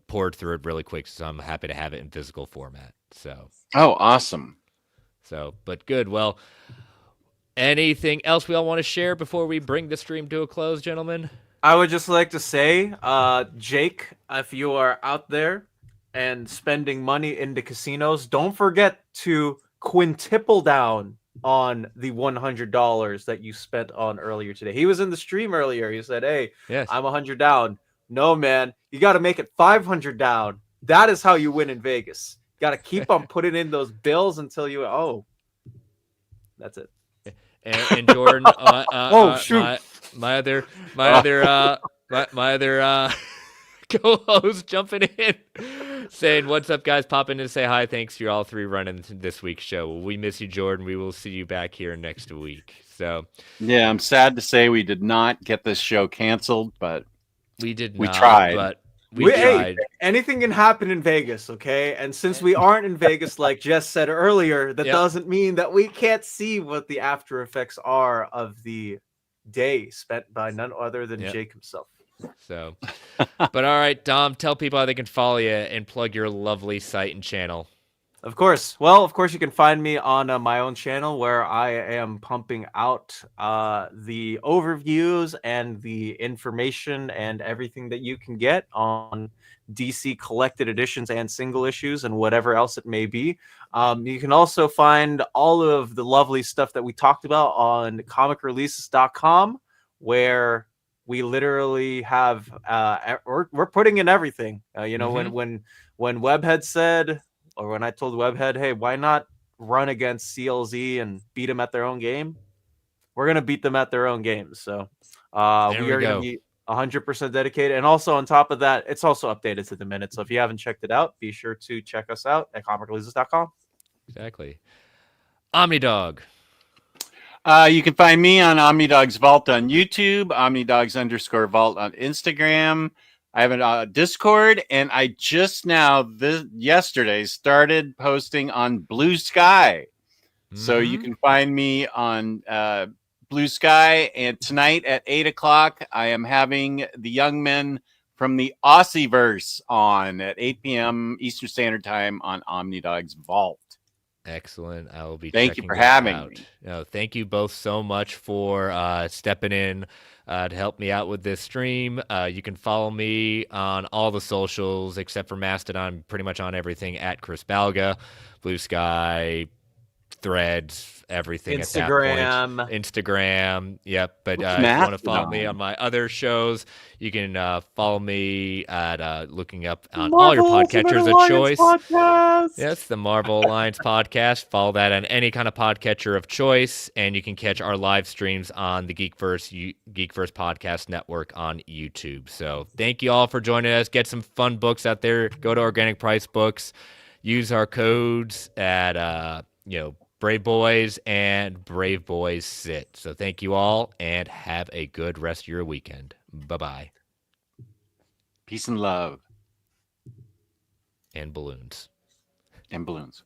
poured through it really quick. So I'm happy to have it in physical format. So. Oh, awesome. But good. Well, anything else we all want to share before we bring the stream to a close, gentlemen? I would just like to say, Jake, if you are out there and spending money into casinos, don't forget to quintuple down on the $100 that you spent on earlier today. He was in the stream earlier. He said, "Hey, Yes. I'm 100 down." No, man, you got to make it 500 down. That is how you win in Vegas. You got to keep on putting in those bills until you. Oh, that's it. And Jordan, Shoot. my other co-host jumping in, saying, "What's up, guys? Pop in to say hi. Thanks to you all three running this week's show. We miss you, Jordan. We will see you back here next week." So yeah, I'm sad to say we did not get this show canceled, but we We tried. but we tried. Anything can happen in Vegas, okay? And since we aren't in Vegas, like Jess said earlier, that doesn't mean that we can't see what the after effects are of the day spent by none other than Jake himself. So, but all right, Dom, tell people how they can follow you and plug your lovely site and channel. Of course. Well, of course, you can find me on my own channel where I am pumping out the overviews and the information and everything that you can get on DC collected editions and single issues and whatever else it may be. You can also find all of the lovely stuff that we talked about on comicreleases.com, where we literally have we're putting in everything. When Webhead said, or when I told Webhead, "Hey, why not run against CLZ and beat them at their own game?" We're gonna beat them at their own game. So we are gonna be 100% dedicated. And also on top of that, it's also updated to the minute. So if you haven't checked it out, be sure to check us out at comicreleases.com. Exactly. OmniDog. You can find me on OmniDogs Vault on YouTube, OmniDogs_Vault on Instagram. I have a Discord, and I just yesterday started posting on Blue Sky. So you can find me on Blue Sky, and tonight at 8 o'clock, I am having the young men from the Aussieverse on at 8 p.m. Eastern Standard Time on OmniDogs Vault. Excellent. I will be. Thank you for having me. No, thank you both so much for stepping in to help me out with this stream. You can follow me on all the socials except for Mastodon. Pretty much on everything at Chris Balga, Blue Sky, Threads, everything Instagram. at that point. Instagram. Yep. But if you want to follow me on my other shows, you can follow me at looking up on all your podcatchers of choice. Podcast. Yes, the Marvel Alliance podcast. Follow that on any kind of podcatcher of choice, and you can catch our live streams on the Geekverse Podcast Network on YouTube. So thank you all for joining us. Get some fun books out there. Go to Organic Price Books. Use our codes at Braveboys and Braveboyssit. So thank you all, and have a good rest of your weekend. Bye-bye. Peace and love. And balloons. And balloons.